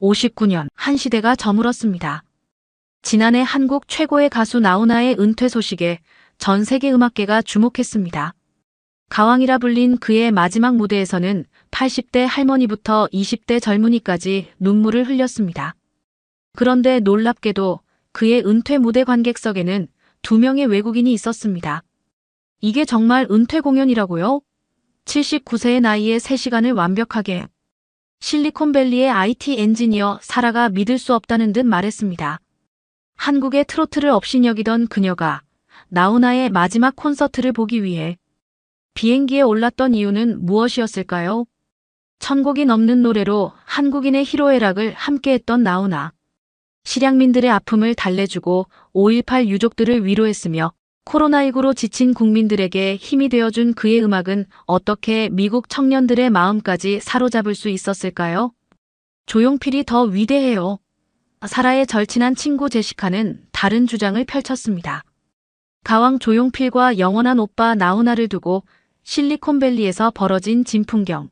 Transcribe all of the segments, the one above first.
59년 한 시대가 저물었습니다. 지난해 한국 최고의 가수 나훈아의 은퇴 소식에 전 세계 음악계가 주목했습니다. 가왕이라 불린 그의 마지막 무대에서는 80대 할머니부터 20대 젊은이까지 눈물을 흘렸습니다. 그런데 놀랍게도 그의 은퇴 무대 관객석에는 2명의 외국인이 있었습니다. 이게 정말 은퇴 공연이라고요? 79세의 나이에 3시간을 완벽하게. 실리콘밸리의 IT 엔지니어 사라가 믿을 수 없다는 듯 말했습니다. 한국의 트로트를 업신여기던 그녀가 나훈아의 마지막 콘서트를 보기 위해 비행기에 올랐던 이유는 무엇이었을까요? 1000곡이 넘는 노래로 한국인의 희로애락을 함께했던 나훈아. 실향민들의 아픔을 달래주고 5.18 유족들을 위로했으며 코로나19로 지친 국민들에게 힘이 되어준 그의 음악은 어떻게 미국 청년들의 마음까지 사로잡을 수 있었을까요? 조용필이 더 위대해요. 사라의 절친한 친구 제시카는 다른 주장을 펼쳤습니다. 가왕 조용필과 영원한 오빠 나훈아를 두고 실리콘밸리에서 벌어진 진풍경.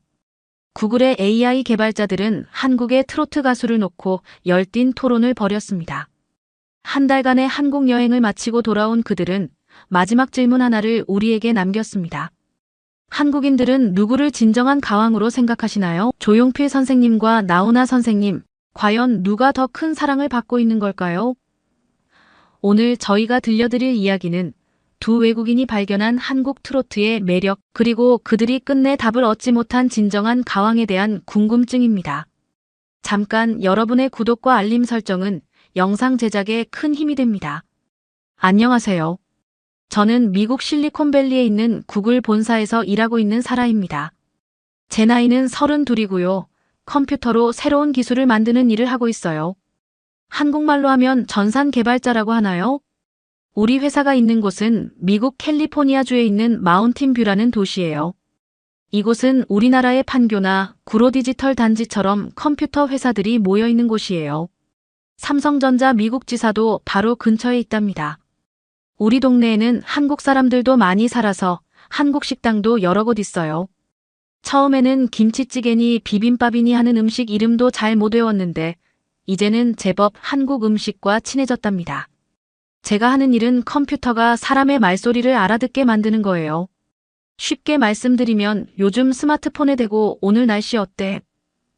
구글의 AI 개발자들은 한국의 트로트 가수를 놓고 열띤 토론을 벌였습니다. 한 달간의 한국 여행을 마치고 돌아온 그들은 마지막 질문 하나를 우리에게 남겼습니다. 한국인들은 누구를 진정한 가왕으로 생각하시나요? 조용필 선생님과 나훈아 선생님, 과연 누가 더 큰 사랑을 받고 있는 걸까요? 오늘 저희가 들려드릴 이야기는 두 외국인이 발견한 한국 트로트의 매력, 그리고 그들이 끝내 답을 얻지 못한 진정한 가왕에 대한 궁금증입니다. 잠깐 여러분의 구독과 알림 설정은 영상 제작에 큰 힘이 됩니다. 안녕하세요. 저는 미국 실리콘밸리에 있는 구글 본사에서 일하고 있는 사라입니다. 제 나이는 32이고요. 컴퓨터로 새로운 기술을 만드는 일을 하고 있어요. 한국말로 하면 전산 개발자라고 하나요? 우리 회사가 있는 곳은 미국 캘리포니아주에 있는 마운틴뷰라는 도시예요. 이곳은 우리나라의 판교나 구로 디지털 단지처럼 컴퓨터 회사들이 모여 있는 곳이에요. 삼성전자 미국 지사도 바로 근처에 있답니다. 우리 동네에는 한국 사람들도 많이 살아서 한국 식당도 여러 곳 있어요. 처음에는 김치찌개니 비빔밥이니 하는 음식 이름도 잘 못 외웠는데 이제는 제법 한국 음식과 친해졌답니다. 제가 하는 일은 컴퓨터가 사람의 말소리를 알아듣게 만드는 거예요. 쉽게 말씀드리면 요즘 스마트폰에 대고 오늘 날씨 어때?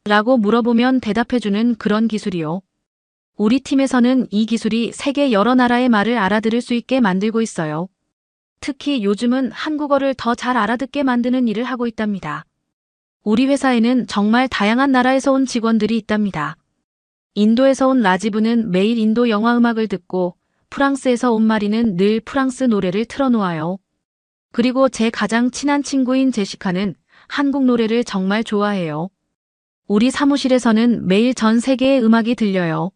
라고 물어보면 대답해주는 그런 기술이요. 우리 팀에서는 이 기술이 세계 여러 나라의 말을 알아들을 수 있게 만들고 있어요. 특히 요즘은 한국어를 더 잘 알아듣게 만드는 일을 하고 있답니다. 우리 회사에는 정말 다양한 나라에서 온 직원들이 있답니다. 인도에서 온 라지브는 매일 인도 영화 음악을 듣고 프랑스에서 온 마리는 늘 프랑스 노래를 틀어놓아요. 그리고 제 가장 친한 친구인 제시카는 한국 노래를 정말 좋아해요. 우리 사무실에서는 매일 전 세계의 음악이 들려요.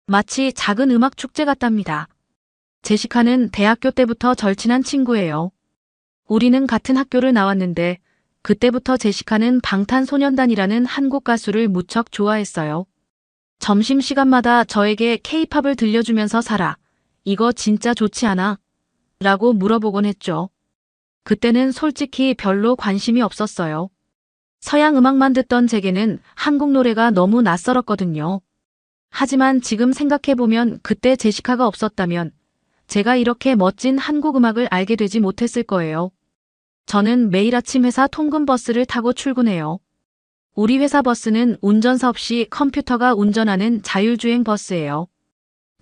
마치 작은 음악 축제 같답니다. 제시카는 대학교 때부터 절친한 친구예요. 우리는 같은 학교를 나왔는데 그때부터 제시카는 방탄소년단이라는 한국 가수를 무척 좋아했어요. 점심시간마다 저에게 케이팝을 들려주면서 사라, 이거 진짜 좋지 않아? 라고 물어보곤 했죠. 그때는 솔직히 별로 관심이 없었어요. 서양 음악만 듣던 제게는 한국 노래가 너무 낯설었거든요. 하지만 지금 생각해보면 그때 제시카가 없었다면 제가 이렇게 멋진 한국 음악을 알게 되지 못했을 거예요. 저는 매일 아침 회사 통근 버스를 타고 출근해요. 우리 회사 버스는 운전사 없이 컴퓨터가 운전하는 자율주행 버스예요.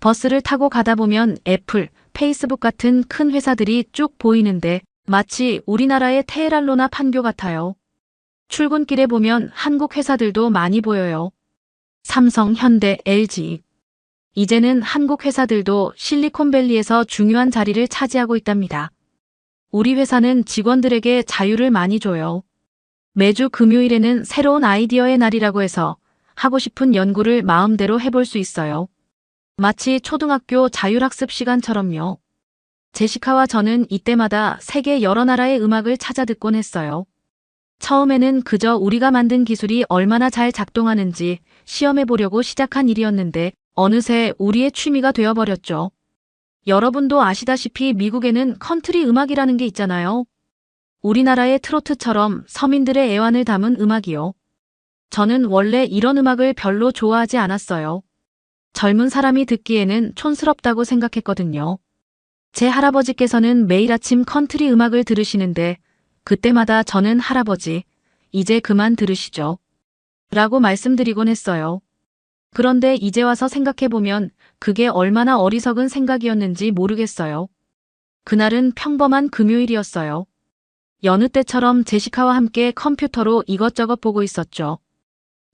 버스를 타고 가다 보면 애플, 페이스북 같은 큰 회사들이 쭉 보이는데 마치 우리나라의 테헤란로나 판교 같아요. 출근길에 보면 한국 회사들도 많이 보여요. 삼성, 현대, LG. 이제는 한국 회사들도 실리콘밸리에서 중요한 자리를 차지하고 있답니다. 우리 회사는 직원들에게 자유를 많이 줘요. 매주 금요일에는 새로운 아이디어의 날이라고 해서 하고 싶은 연구를 마음대로 해볼 수 있어요. 마치 초등학교 자율학습 시간처럼요. 제시카와 저는 이때마다 세계 여러 나라의 음악을 찾아 듣곤 했어요. 처음에는 그저 우리가 만든 기술이 얼마나 잘 작동하는지 시험해보려고 시작한 일이었는데 어느새 우리의 취미가 되어버렸죠. 여러분도 아시다시피 미국에는 컨트리 음악이라는 게 있잖아요. 우리나라의 트로트처럼 서민들의 애환을 담은 음악이요. 저는 원래 이런 음악을 별로 좋아하지 않았어요. 젊은 사람이 듣기에는 촌스럽다고 생각했거든요. 제 할아버지께서는 매일 아침 컨트리 음악을 들으시는데 그때마다 저는 할아버지, 이제 그만 들으시죠. 라고 말씀드리곤 했어요. 그런데 이제 와서 생각해보면 그게 얼마나 어리석은 생각이었는지 모르겠어요. 그날은 평범한 금요일이었어요. 여느 때처럼 제시카와 함께 컴퓨터로 이것저것 보고 있었죠.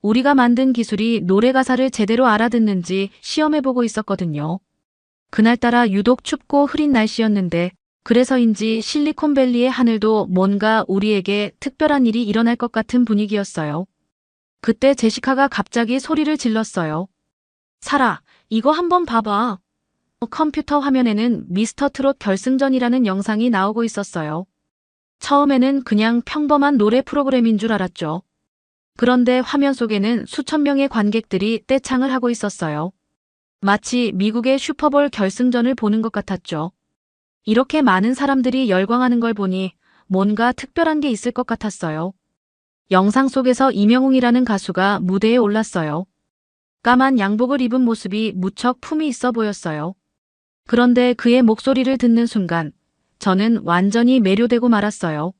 우리가 만든 기술이 노래 가사를 제대로 알아듣는지 시험해보고 있었거든요. 그날따라 유독 춥고 흐린 날씨였는데 그래서인지 실리콘밸리의 하늘도 뭔가 우리에게 특별한 일이 일어날 것 같은 분위기였어요. 그때 제시카가 갑자기 소리를 질렀어요. 사라, 이거 한번 봐봐. 컴퓨터 화면에는 미스터 트롯 결승전이라는 영상이 나오고 있었어요. 처음에는 그냥 평범한 노래 프로그램인 줄 알았죠. 그런데 화면 속에는 수천 명의 관객들이 떼창을 하고 있었어요. 마치 미국의 슈퍼볼 결승전을 보는 것 같았죠. 이렇게 많은 사람들이 열광하는 걸 보니 뭔가 특별한 게 있을 것 같았어요. 영상 속에서 이명웅이라는 가수가 무대에 올랐어요. 까만 양복을 입은 모습이 무척 품이 있어 보였어요. 그런데 그의 목소리를 듣는 순간 저는 완전히 매료되고 말았어요.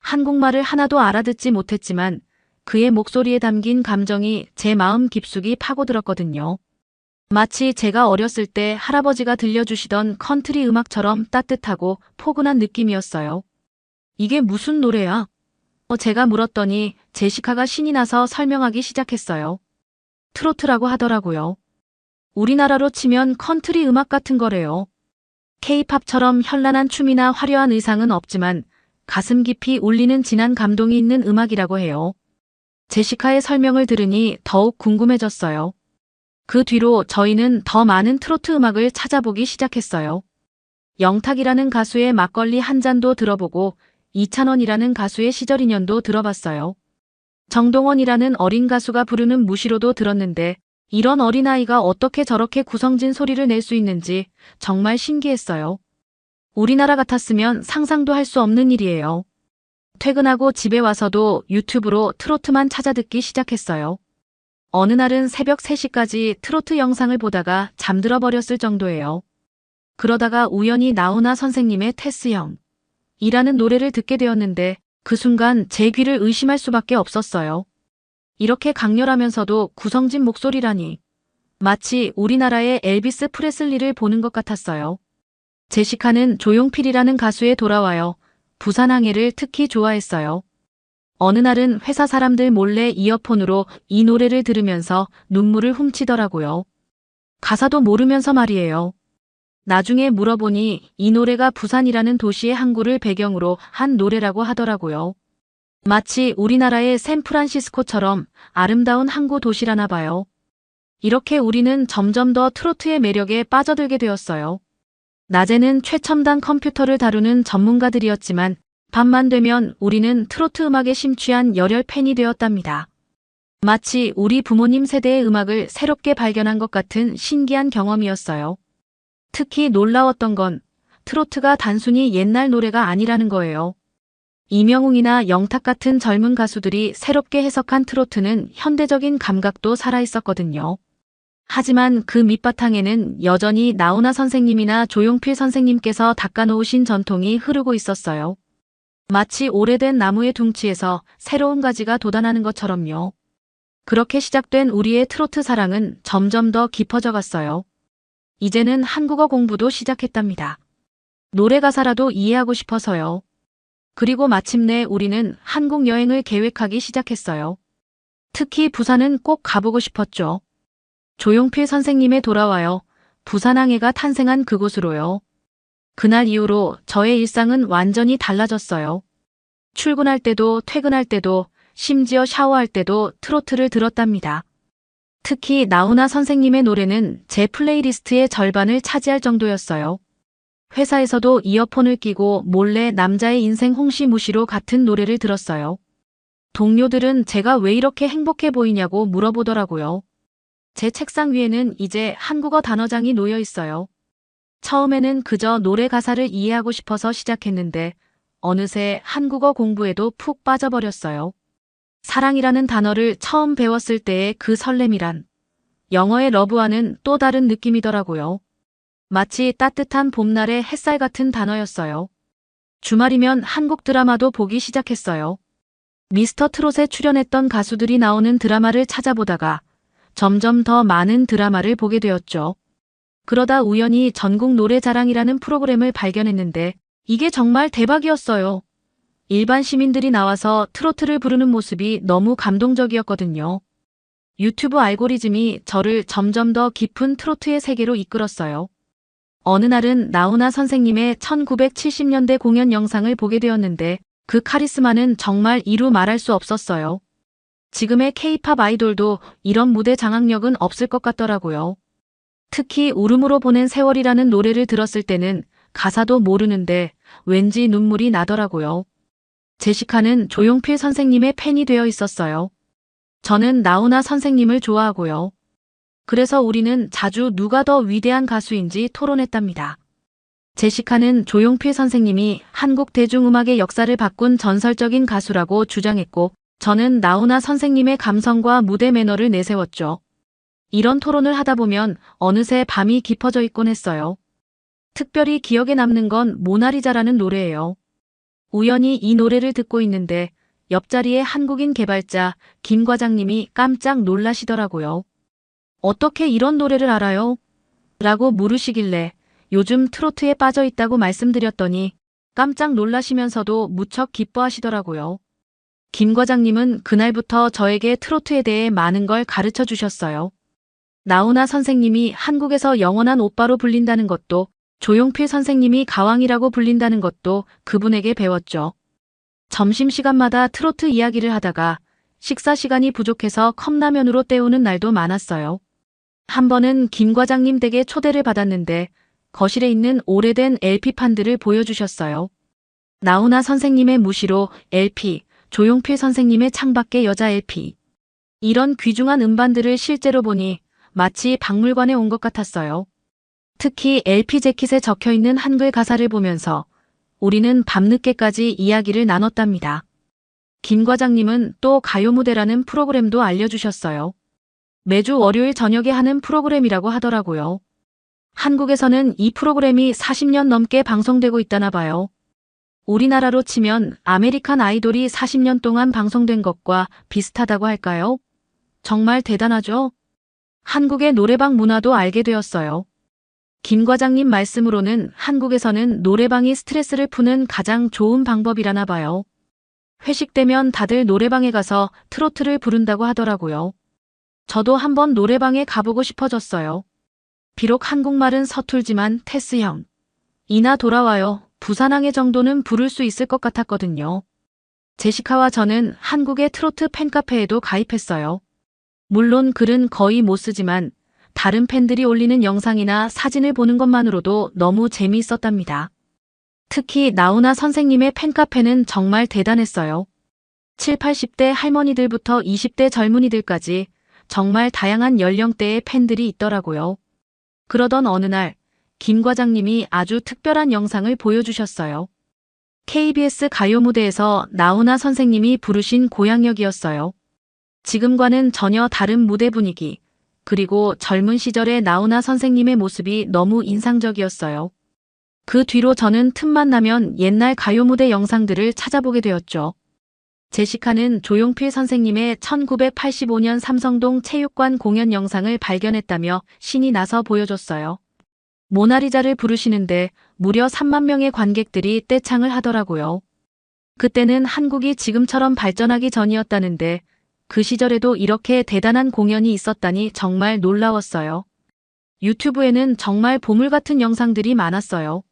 한국말을 하나도 알아듣지 못했지만 그의 목소리에 담긴 감정이 제 마음 깊숙이 파고들었거든요. 마치 제가 어렸을 때 할아버지가 들려주시던 컨트리 음악처럼 따뜻하고 포근한 느낌이었어요. 이게 무슨 노래야? 제가 물었더니 제시카가 신이 나서 설명하기 시작했어요. 트로트라고 하더라고요. 우리나라로 치면 컨트리 음악 같은 거래요. K-팝처럼 현란한 춤이나 화려한 의상은 없지만 가슴 깊이 울리는 진한 감동이 있는 음악이라고 해요. 제시카의 설명을 들으니 더욱 궁금해졌어요. 그 뒤로 저희는 더 많은 트로트 음악을 찾아보기 시작했어요. 영탁이라는 가수의 막걸리 한 잔도 들어보고 이찬원이라는 가수의 시절 인연도 들어봤어요. 정동원이라는 어린 가수가 부르는 무시로도 들었는데 이런 어린아이가 어떻게 저렇게 구성진 소리를 낼 수 있는지 정말 신기했어요. 우리나라 같았으면 상상도 할 수 없는 일이에요. 퇴근하고 집에 와서도 유튜브로 트로트만 찾아 듣기 시작했어요. 어느 날은 새벽 3시까지 트로트 영상을 보다가 잠들어 버렸을 정도예요. 그러다가 우연히 나훈아 선생님의 테스형 이라는 노래를 듣게 되었는데 그 순간 제 귀를 의심할 수밖에 없었어요. 이렇게 강렬하면서도 구성진 목소리라니. 마치 우리나라의 엘비스 프레슬리를 보는 것 같았어요. 제시카는 조용필이라는 가수에 돌아와요. 부산항해를 특히 좋아했어요. 어느 날은 회사 사람들 몰래 이어폰으로 이 노래를 들으면서 눈물을 훔치더라고요. 가사도 모르면서 말이에요. 나중에 물어보니 이 노래가 부산이라는 도시의 항구를 배경으로 한 노래라고 하더라고요. 마치 우리나라의 샌프란시스코처럼 아름다운 항구 도시라나 봐요. 이렇게 우리는 점점 더 트로트의 매력에 빠져들게 되었어요. 낮에는 최첨단 컴퓨터를 다루는 전문가들이었지만 밤만 되면 우리는 트로트 음악에 심취한 열혈 팬이 되었답니다. 마치 우리 부모님 세대의 음악을 새롭게 발견한 것 같은 신기한 경험이었어요. 특히 놀라웠던 건 트로트가 단순히 옛날 노래가 아니라는 거예요. 이명웅이나 영탁 같은 젊은 가수들이 새롭게 해석한 트로트는 현대적인 감각도 살아있었거든요. 하지만 그 밑바탕에는 여전히 나훈아 선생님이나 조용필 선생님께서 닦아놓으신 전통이 흐르고 있었어요. 마치 오래된 나무의 둥치에서 새로운 가지가 돋아나는 것처럼요. 그렇게 시작된 우리의 트로트 사랑은 점점 더 깊어져 갔어요. 이제는 한국어 공부도 시작했답니다. 노래 가사라도 이해하고 싶어서요. 그리고 마침내 우리는 한국 여행을 계획하기 시작했어요. 특히 부산은 꼭 가보고 싶었죠. 조용필 선생님의 돌아와요. 부산항해가 탄생한 그곳으로요. 그날 이후로 저의 일상은 완전히 달라졌어요. 출근할 때도 퇴근할 때도 심지어 샤워할 때도 트로트를 들었답니다. 특히 나훈아 선생님의 노래는 제 플레이리스트의 절반을 차지할 정도였어요. 회사에서도 이어폰을 끼고 몰래 남자의 인생 홍시무시로 같은 노래를 들었어요. 동료들은 제가 왜 이렇게 행복해 보이냐고 물어보더라고요. 제 책상 위에는 이제 한국어 단어장이 놓여 있어요. 처음에는 그저 노래 가사를 이해하고 싶어서 시작했는데 어느새 한국어 공부에도 푹 빠져버렸어요. 사랑이라는 단어를 처음 배웠을 때의 그 설렘이란 영어의 러브와는 또 다른 느낌이더라고요. 마치 따뜻한 봄날의 햇살 같은 단어였어요. 주말이면 한국 드라마도 보기 시작했어요. 미스터 트롯에 출연했던 가수들이 나오는 드라마를 찾아보다가 점점 더 많은 드라마를 보게 되었죠. 그러다 우연히 전국 노래자랑이라는 프로그램을 발견했는데 이게 정말 대박이었어요. 일반 시민들이 나와서 트로트를 부르는 모습이 너무 감동적이었거든요. 유튜브 알고리즘이 저를 점점 더 깊은 트로트의 세계로 이끌었어요. 어느 날은 나훈아 선생님의 1970년대 공연 영상을 보게 되었는데 그 카리스마는 정말 이루 말할 수 없었어요. 지금의 K-팝 아이돌도 이런 무대 장악력은 없을 것 같더라고요. 특히 울음으로 보낸 세월이라는 노래를 들었을 때는 가사도 모르는데 왠지 눈물이 나더라고요. 제시카는 조용필 선생님의 팬이 되어 있었어요. 저는 나훈아 선생님을 좋아하고요. 그래서 우리는 자주 누가 더 위대한 가수인지 토론했답니다. 제시카는 조용필 선생님이 한국 대중음악의 역사를 바꾼 전설적인 가수라고 주장했고, 저는 나훈아 선생님의 감성과 무대 매너를 내세웠죠. 이런 토론을 하다 보면 어느새 밤이 깊어져 있곤 했어요. 특별히 기억에 남는 건 모나리자라는 노래예요. 우연히 이 노래를 듣고 있는데 옆자리에 한국인 개발자 김 과장님이 깜짝 놀라시더라고요. 어떻게 이런 노래를 알아요? 라고 물으시길래 요즘 트로트에 빠져 있다고 말씀드렸더니 깜짝 놀라시면서도 무척 기뻐하시더라고요. 김 과장님은 그날부터 저에게 트로트에 대해 많은 걸 가르쳐 주셨어요. 나훈아 선생님이 한국에서 영원한 오빠로 불린다는 것도, 조용필 선생님이 가왕이라고 불린다는 것도 그분에게 배웠죠. 점심시간마다 트로트 이야기를 하다가 식사 시간이 부족해서 컵라면으로 때우는 날도 많았어요. 한 번은 김 과장님 댁에 초대를 받았는데 거실에 있는 오래된 LP판들을 보여주셨어요. 나훈아 선생님의 무시로 LP, 조용필 선생님의 창밖의 여자 LP. 이런 귀중한 음반들을 실제로 보니 마치 박물관에 온 것 같았어요. 특히 LP 재킷에 적혀있는 한글 가사를 보면서 우리는 밤늦게까지 이야기를 나눴답니다. 김 과장님은 또 가요무대라는 프로그램도 알려주셨어요. 매주 월요일 저녁에 하는 프로그램이라고 하더라고요. 한국에서는 이 프로그램이 40년 넘게 방송되고 있다나 봐요. 우리나라로 치면 아메리칸 아이돌이 40년 동안 방송된 것과 비슷하다고 할까요? 정말 대단하죠? 한국의 노래방 문화도 알게 되었어요. 김 과장님 말씀으로는 한국에서는 노래방이 스트레스를 푸는 가장 좋은 방법이라나 봐요. 회식 때면 다들 노래방에 가서 트로트를 부른다고 하더라고요. 저도 한번 노래방에 가보고 싶어졌어요. 비록 한국말은 서툴지만 테스 형, 이나 돌아와요. 부산항해 정도는 부를 수 있을 것 같았거든요. 제시카와 저는 한국의 트로트 팬카페에도 가입했어요. 물론 글은 거의 못 쓰지만 다른 팬들이 올리는 영상이나 사진을 보는 것만으로도 너무 재미있었답니다. 특히 나훈아 선생님의 팬카페는 정말 대단했어요. 7, 80대 할머니들부터 20대 젊은이들까지 정말 다양한 연령대의 팬들이 있더라고요. 그러던 어느 날 김 과장님이 아주 특별한 영상을 보여주셨어요. KBS 가요 무대에서 나훈아 선생님이 부르신 고향역이었어요. 지금과는 전혀 다른 무대 분위기, 그리고 젊은 시절의 나훈아 선생님의 모습이 너무 인상적이었어요. 그 뒤로 저는 틈만 나면 옛날 가요 무대 영상들을 찾아보게 되었죠. 제시카는 조용필 선생님의 1985년 삼성동 체육관 공연 영상을 발견했다며 신이 나서 보여줬어요. 모나리자를 부르시는데 무려 3만 명의 관객들이 떼창을 하더라고요. 그때는 한국이 지금처럼 발전하기 전이었다는데 그 시절에도 이렇게 대단한 공연이 있었다니 정말 놀라웠어요. 유튜브에는 정말 보물 같은 영상들이 많았어요.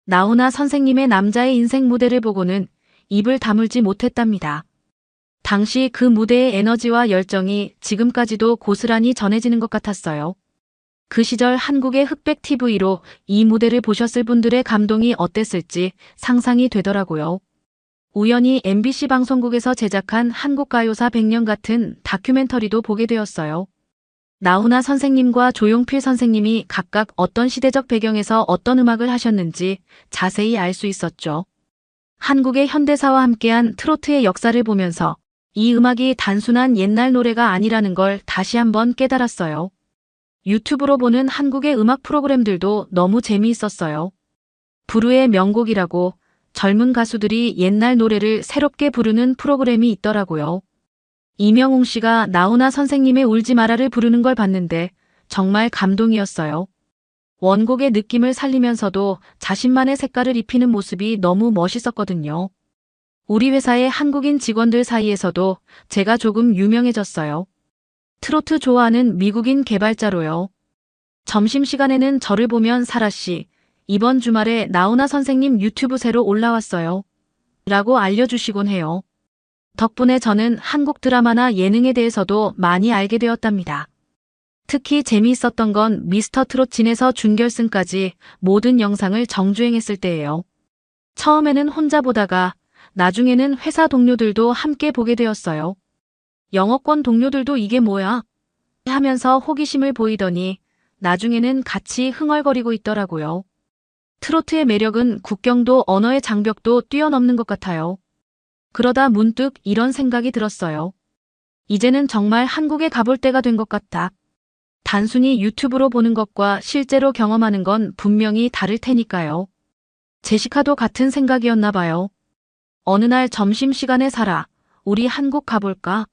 나훈아 선생님의 남자의 인생 무대를 보고는 입을 다물지 못했답니다. 당시 그 무대의 에너지와 열정이 지금까지도 고스란히 전해지는 것 같았어요. 그 시절 한국의 흑백 TV로 이 무대를 보셨을 분들의 감동이 어땠을지 상상이 되더라고요. 우연히 MBC 방송국에서 제작한 한국가요사 100년 같은 다큐멘터리도 보게 되었어요. 나훈아 선생님과 조용필 선생님이 각각 어떤 시대적 배경에서 어떤 음악을 하셨는지 자세히 알 수 있었죠. 한국의 현대사와 함께한 트로트의 역사를 보면서 이 음악이 단순한 옛날 노래가 아니라는 걸 다시 한번 깨달았어요. 유튜브로 보는 한국의 음악 프로그램들도 너무 재미있었어요. 부르의 명곡이라고 젊은 가수들이 옛날 노래를 새롭게 부르는 프로그램이 있더라고요. 이명웅 씨가 나훈아 선생님의 울지 마라를 부르는 걸 봤는데 정말 감동이었어요. 원곡의 느낌을 살리면서도 자신만의 색깔을 입히는 모습이 너무 멋있었거든요. 우리 회사의 한국인 직원들 사이에서도 제가 조금 유명해졌어요. 트로트 좋아하는 미국인 개발자로요. 점심시간에는 저를 보면 사라 씨, 이번 주말에 나훈아 선생님 유튜브 새로 올라왔어요. 라고 알려주시곤 해요. 덕분에 저는 한국 드라마나 예능에 대해서도 많이 알게 되었답니다. 특히 재미있었던 건 미스터 트롯 진에서 준결승까지 모든 영상을 정주행했을 때예요. 처음에는 혼자 보다가 나중에는 회사 동료들도 함께 보게 되었어요. 영어권 동료들도 이게 뭐야? 하면서 호기심을 보이더니 나중에는 같이 흥얼거리고 있더라고요. 트로트의 매력은 국경도 언어의 장벽도 뛰어넘는 것 같아요. 그러다 문득 이런 생각이 들었어요. 이제는 정말 한국에 가볼 때가 된 것 같다. 단순히 유튜브로 보는 것과 실제로 경험하는 건 분명히 다를 테니까요. 제시카도 같은 생각이었나 봐요. 어느 날 점심시간에 사라, 우리 한국 가볼까?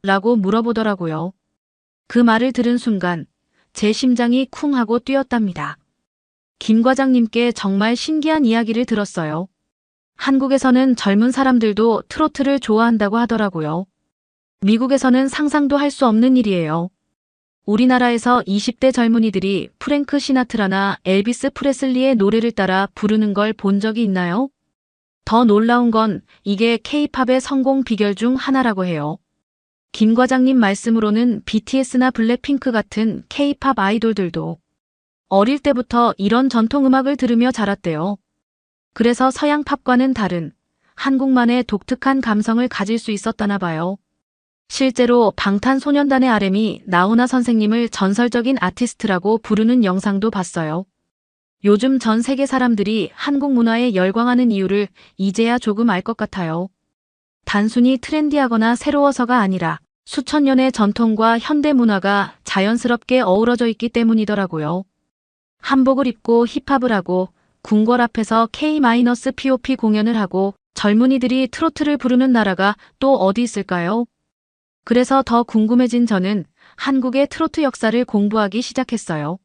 라고 물어보더라고요. 그 말을 들은 순간 제 심장이 쿵 하고 뛰었답니다. 김 과장님께 정말 신기한 이야기를 들었어요. 한국에서는 젊은 사람들도 트로트를 좋아한다고 하더라고요. 미국에서는 상상도 할 수 없는 일이에요. 우리나라에서 20대 젊은이들이 프랭크 시나트라나 엘비스 프레슬리의 노래를 따라 부르는 걸 본 적이 있나요? 더 놀라운 건 이게 K-팝의 성공 비결 중 하나라고 해요. 김 과장님 말씀으로는 BTS나 블랙핑크 같은 K-팝 아이돌들도 어릴 때부터 이런 전통 음악을 들으며 자랐대요. 그래서 서양 팝과는 다른 한국만의 독특한 감성을 가질 수 있었다나 봐요. 실제로 방탄소년단의 RM이 나훈아 선생님을 전설적인 아티스트라고 부르는 영상도 봤어요. 요즘 전 세계 사람들이 한국 문화에 열광하는 이유를 이제야 조금 알 것 같아요. 단순히 트렌디하거나 새로워서가 아니라 수천 년의 전통과 현대 문화가 자연스럽게 어우러져 있기 때문이더라고요. 한복을 입고 힙합을 하고 궁궐 앞에서 K-POP 공연을 하고 젊은이들이 트로트를 부르는 나라가 또 어디 있을까요? 그래서 더 궁금해진 저는 한국의 트로트 역사를 공부하기 시작했어요.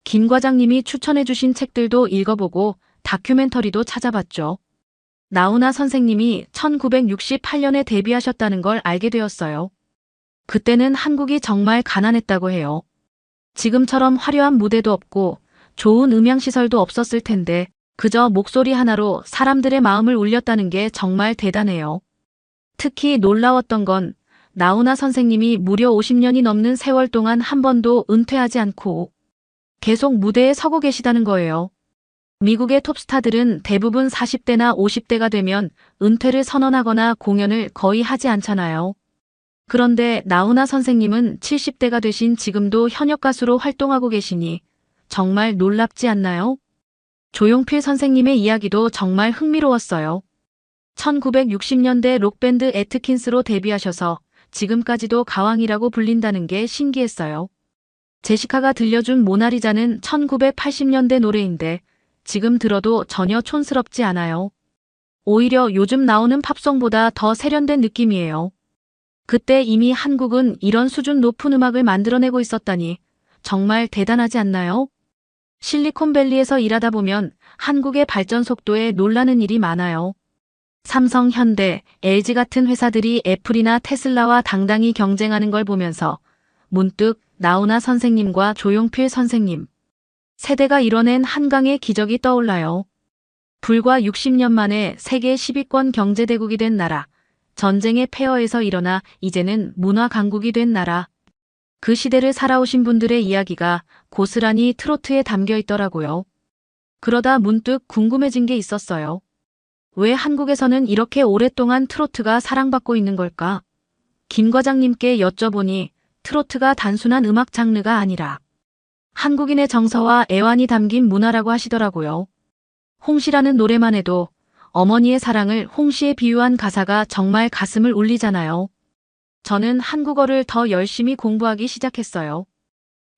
김 과장님이 추천해주신 책들도 읽어보고 다큐멘터리도 찾아봤죠. 나훈아 선생님이 1968년에 데뷔하셨다는 걸 알게 되었어요. 그때는 한국이 정말 가난했다고 해요. 지금처럼 화려한 무대도 없고 좋은 음향시설도 없었을 텐데 그저 목소리 하나로 사람들의 마음을 울렸다는 게 정말 대단해요. 특히 놀라웠던 건 나훈아 선생님이 무려 50년이 넘는 세월 동안 한 번도 은퇴하지 않고 계속 무대에 서고 계시다는 거예요. 미국의 톱스타들은 대부분 40대나 50대가 되면 은퇴를 선언하거나 공연을 거의 하지 않잖아요. 그런데 나훈아 선생님은 70대가 되신 지금도 현역 가수로 활동하고 계시니 정말 놀랍지 않나요? 조용필 선생님의 이야기도 정말 흥미로웠어요. 1960년대 록밴드 애트킨스로 데뷔하셔서 지금까지도 가왕이라고 불린다는 게 신기했어요. 제시카가 들려준 모나리자는 1980년대 노래인데 지금 들어도 전혀 촌스럽지 않아요. 오히려 요즘 나오는 팝송보다 더 세련된 느낌이에요. 그때 이미 한국은 이런 수준 높은 음악을 만들어내고 있었다니 정말 대단하지 않나요? 실리콘밸리에서 일하다 보면 한국의 발전 속도에 놀라는 일이 많아요. 삼성, 현대, LG 같은 회사들이 애플이나 테슬라와 당당히 경쟁하는 걸 보면서 문득 나훈아 선생님과 조용필 선생님, 세대가 이뤄낸 한강의 기적이 떠올라요. 불과 60년 만에 세계 10위권 경제대국이 된 나라, 전쟁의 폐허에서 일어나 이제는 문화 강국이 된 나라. 그 시대를 살아오신 분들의 이야기가 고스란히 트로트에 담겨 있더라고요. 그러다 문득 궁금해진 게 있었어요. 왜 한국에서는 이렇게 오랫동안 트로트가 사랑받고 있는 걸까? 김 과장님께 여쭤보니 트로트가 단순한 음악 장르가 아니라 한국인의 정서와 애환이 담긴 문화라고 하시더라고요. 홍시라는 노래만 해도 어머니의 사랑을 홍시에 비유한 가사가 정말 가슴을 울리잖아요. 저는 한국어를 더 열심히 공부하기 시작했어요.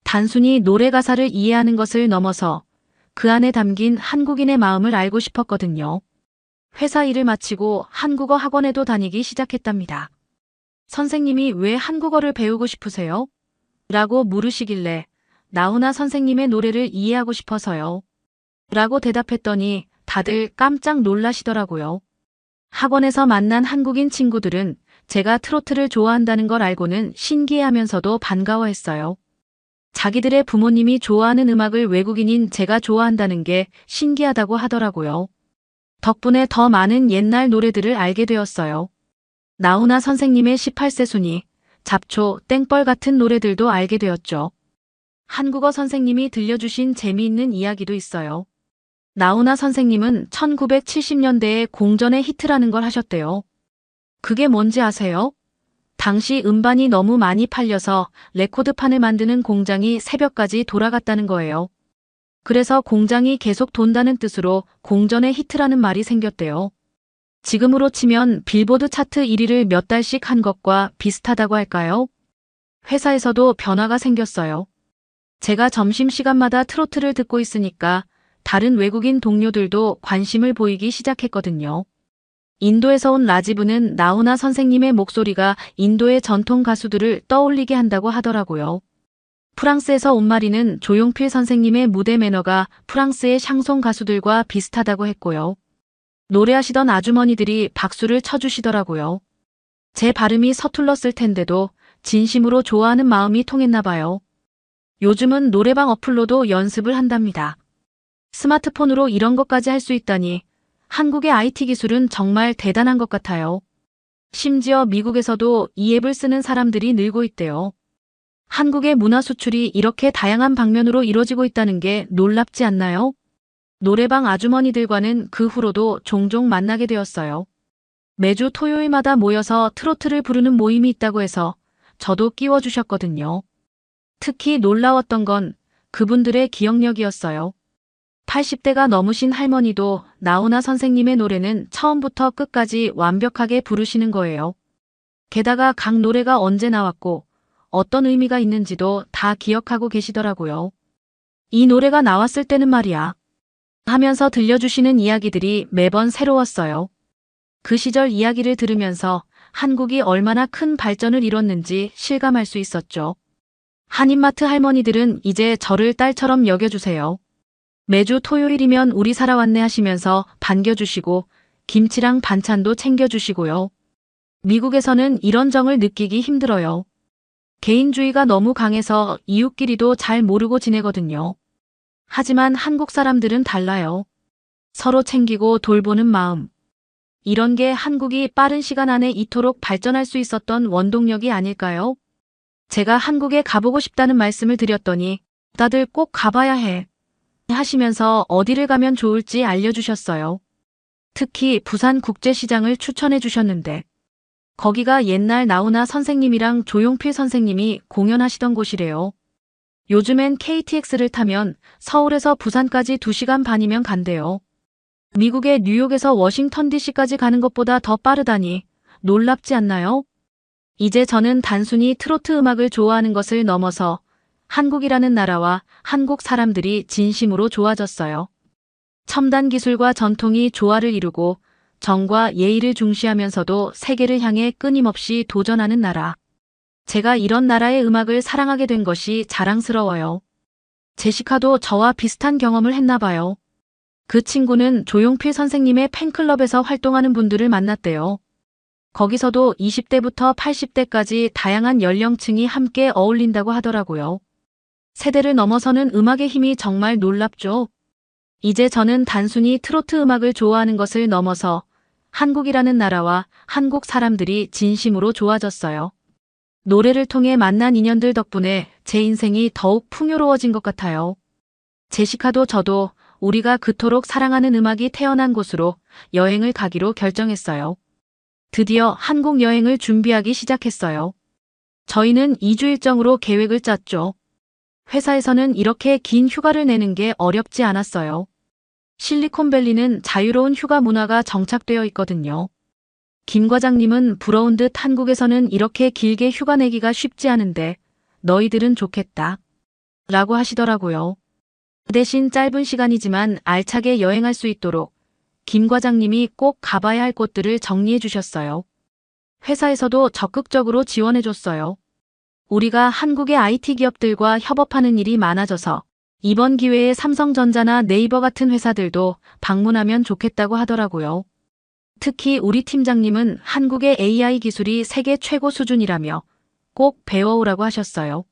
단순히 노래 가사를 이해하는 것을 넘어서 그 안에 담긴 한국인의 마음을 알고 싶었거든요. 회사 일을 마치고 한국어 학원에도 다니기 시작했답니다. 선생님이 왜 한국어를 배우고 싶으세요? 라고 물으시길래 나훈아 선생님의 노래를 이해하고 싶어서요. 라고 대답했더니 다들 깜짝 놀라시더라고요. 학원에서 만난 한국인 친구들은 제가 트로트를 좋아한다는 걸 알고는 신기해하면서도 반가워했어요. 자기들의 부모님이 좋아하는 음악을 외국인인 제가 좋아한다는 게 신기하다고 하더라고요. 덕분에 더 많은 옛날 노래들을 알게 되었어요. 나훈아 선생님의 18세 순이, 잡초, 땡벌 같은 노래들도 알게 되었죠. 한국어 선생님이 들려주신 재미있는 이야기도 있어요. 나훈아 선생님은 1970년대에 공전의 히트라는 걸 하셨대요. 그게 뭔지 아세요? 당시 음반이 너무 많이 팔려서 레코드판을 만드는 공장이 새벽까지 돌아갔다는 거예요. 그래서 공장이 계속 돈다는 뜻으로 공전의 히트라는 말이 생겼대요. 지금으로 치면 빌보드 차트 1위를 몇 달씩 한 것과 비슷하다고 할까요? 회사에서도 변화가 생겼어요. 제가 점심시간마다 트로트를 듣고 있으니까 다른 외국인 동료들도 관심을 보이기 시작했거든요. 인도에서 온 라지브는 나훈아 선생님의 목소리가 인도의 전통 가수들을 떠올리게 한다고 하더라고요. 프랑스에서 온 마리는 조용필 선생님의 무대 매너가 프랑스의 샹송 가수들과 비슷하다고 했고요. 노래하시던 아주머니들이 박수를 쳐주시더라고요. 제 발음이 서툴렀을 텐데도 진심으로 좋아하는 마음이 통했나 봐요. 요즘은 노래방 어플로도 연습을 한답니다. 스마트폰으로 이런 것까지 할 수 있다니 한국의 IT 기술은 정말 대단한 것 같아요. 심지어 미국에서도 이 앱을 쓰는 사람들이 늘고 있대요. 한국의 문화 수출이 이렇게 다양한 방면으로 이루어지고 있다는 게 놀랍지 않나요? 노래방 아주머니들과는 그 후로도 종종 만나게 되었어요. 매주 토요일마다 모여서 트로트를 부르는 모임이 있다고 해서 저도 끼워주셨거든요. 특히 놀라웠던 건 그분들의 기억력이었어요. 80대가 넘으신 할머니도 나훈아 선생님의 노래는 처음부터 끝까지 완벽하게 부르시는 거예요. 게다가 각 노래가 언제 나왔고 어떤 의미가 있는지도 다 기억하고 계시더라고요. 이 노래가 나왔을 때는 말이야. 하면서 들려주시는 이야기들이 매번 새로웠어요. 그 시절 이야기를 들으면서 한국이 얼마나 큰 발전을 이뤘는지 실감할 수 있었죠. 한인마트 할머니들은 이제 저를 딸처럼 여겨주세요. 매주 토요일이면 우리 살아왔네 하시면서 반겨주시고 김치랑 반찬도 챙겨주시고요. 미국에서는 이런 정을 느끼기 힘들어요. 개인주의가 너무 강해서 이웃끼리도 잘 모르고 지내거든요. 하지만 한국 사람들은 달라요. 서로 챙기고 돌보는 마음. 이런 게 한국이 빠른 시간 안에 이토록 발전할 수 있었던 원동력이 아닐까요? 제가 한국에 가보고 싶다는 말씀을 드렸더니 다들 꼭 가봐야 해 하시면서 어디를 가면 좋을지 알려주셨어요. 특히 부산국제시장을 추천해 주셨는데 거기가 옛날 나훈아 선생님이랑 조용필 선생님이 공연하시던 곳이래요. 요즘엔 KTX를 타면 서울에서 부산까지 2시간 반이면 간대요. 미국의 뉴욕에서 워싱턴 DC까지 가는 것보다 더 빠르다니 놀랍지 않나요? 이제 저는 단순히 트로트 음악을 좋아하는 것을 넘어서 한국이라는 나라와 한국 사람들이 진심으로 좋아졌어요. 첨단 기술과 전통이 조화를 이루고 정과 예의를 중시하면서도 세계를 향해 끊임없이 도전하는 나라. 제가 이런 나라의 음악을 사랑하게 된 것이 자랑스러워요. 제시카도 저와 비슷한 경험을 했나 봐요. 그 친구는 조용필 선생님의 팬클럽에서 활동하는 분들을 만났대요. 거기서도 20대부터 80대까지 다양한 연령층이 함께 어울린다고 하더라고요. 세대를 넘어서는 음악의 힘이 정말 놀랍죠. 이제 저는 단순히 트로트 음악을 좋아하는 것을 넘어서 한국이라는 나라와 한국 사람들이 진심으로 좋아졌어요. 노래를 통해 만난 인연들 덕분에 제 인생이 더욱 풍요로워진 것 같아요. 제시카도 저도 우리가 그토록 사랑하는 음악이 태어난 곳으로 여행을 가기로 결정했어요. 드디어 한국 여행을 준비하기 시작했어요. 저희는 2주 일정으로 계획을 짰죠. 회사에서는 이렇게 긴 휴가를 내는 게 어렵지 않았어요. 실리콘밸리는 자유로운 휴가 문화가 정착되어 있거든요. 김 과장님은 부러운 듯 한국에서는 이렇게 길게 휴가 내기가 쉽지 않은데 너희들은 좋겠다. 라고 하시더라고요. 대신 짧은 시간이지만 알차게 여행할 수 있도록 김 과장님이 꼭 가봐야 할 곳들을 정리해 주셨어요. 회사에서도 적극적으로 지원해 줬어요. 우리가 한국의 IT 기업들과 협업하는 일이 많아져서 이번 기회에 삼성전자나 네이버 같은 회사들도 방문하면 좋겠다고 하더라고요. 특히 우리 팀장님은 한국의 AI 기술이 세계 최고 수준이라며 꼭 배워오라고 하셨어요.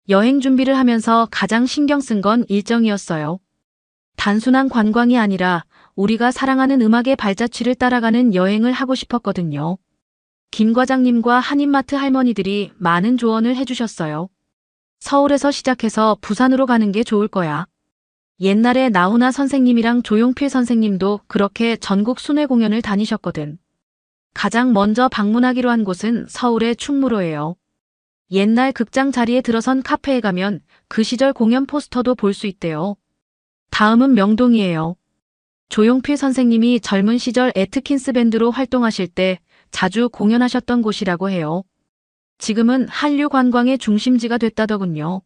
여행 준비를 하면서 가장 신경 쓴 건 일정이었어요. 단순한 관광이 아니라 우리가 사랑하는 음악의 발자취를 따라가는 여행을 하고 싶었거든요. 김 과장님과 한인마트 할머니들이 많은 조언을 해주셨어요. 서울에서 시작해서 부산으로 가는 게 좋을 거야. 옛날에 나훈아 선생님이랑 조용필 선생님도 그렇게 전국 순회 공연을 다니셨거든. 가장 먼저 방문하기로 한 곳은 서울의 충무로예요. 옛날 극장 자리에 들어선 카페에 가면 그 시절 공연 포스터도 볼 수 있대요. 다음은 명동이에요. 조용필 선생님이 젊은 시절 애트킨스 밴드로 활동하실 때 자주 공연하셨던 곳이라고 해요. 지금은 한류 관광의 중심지가 됐다더군요.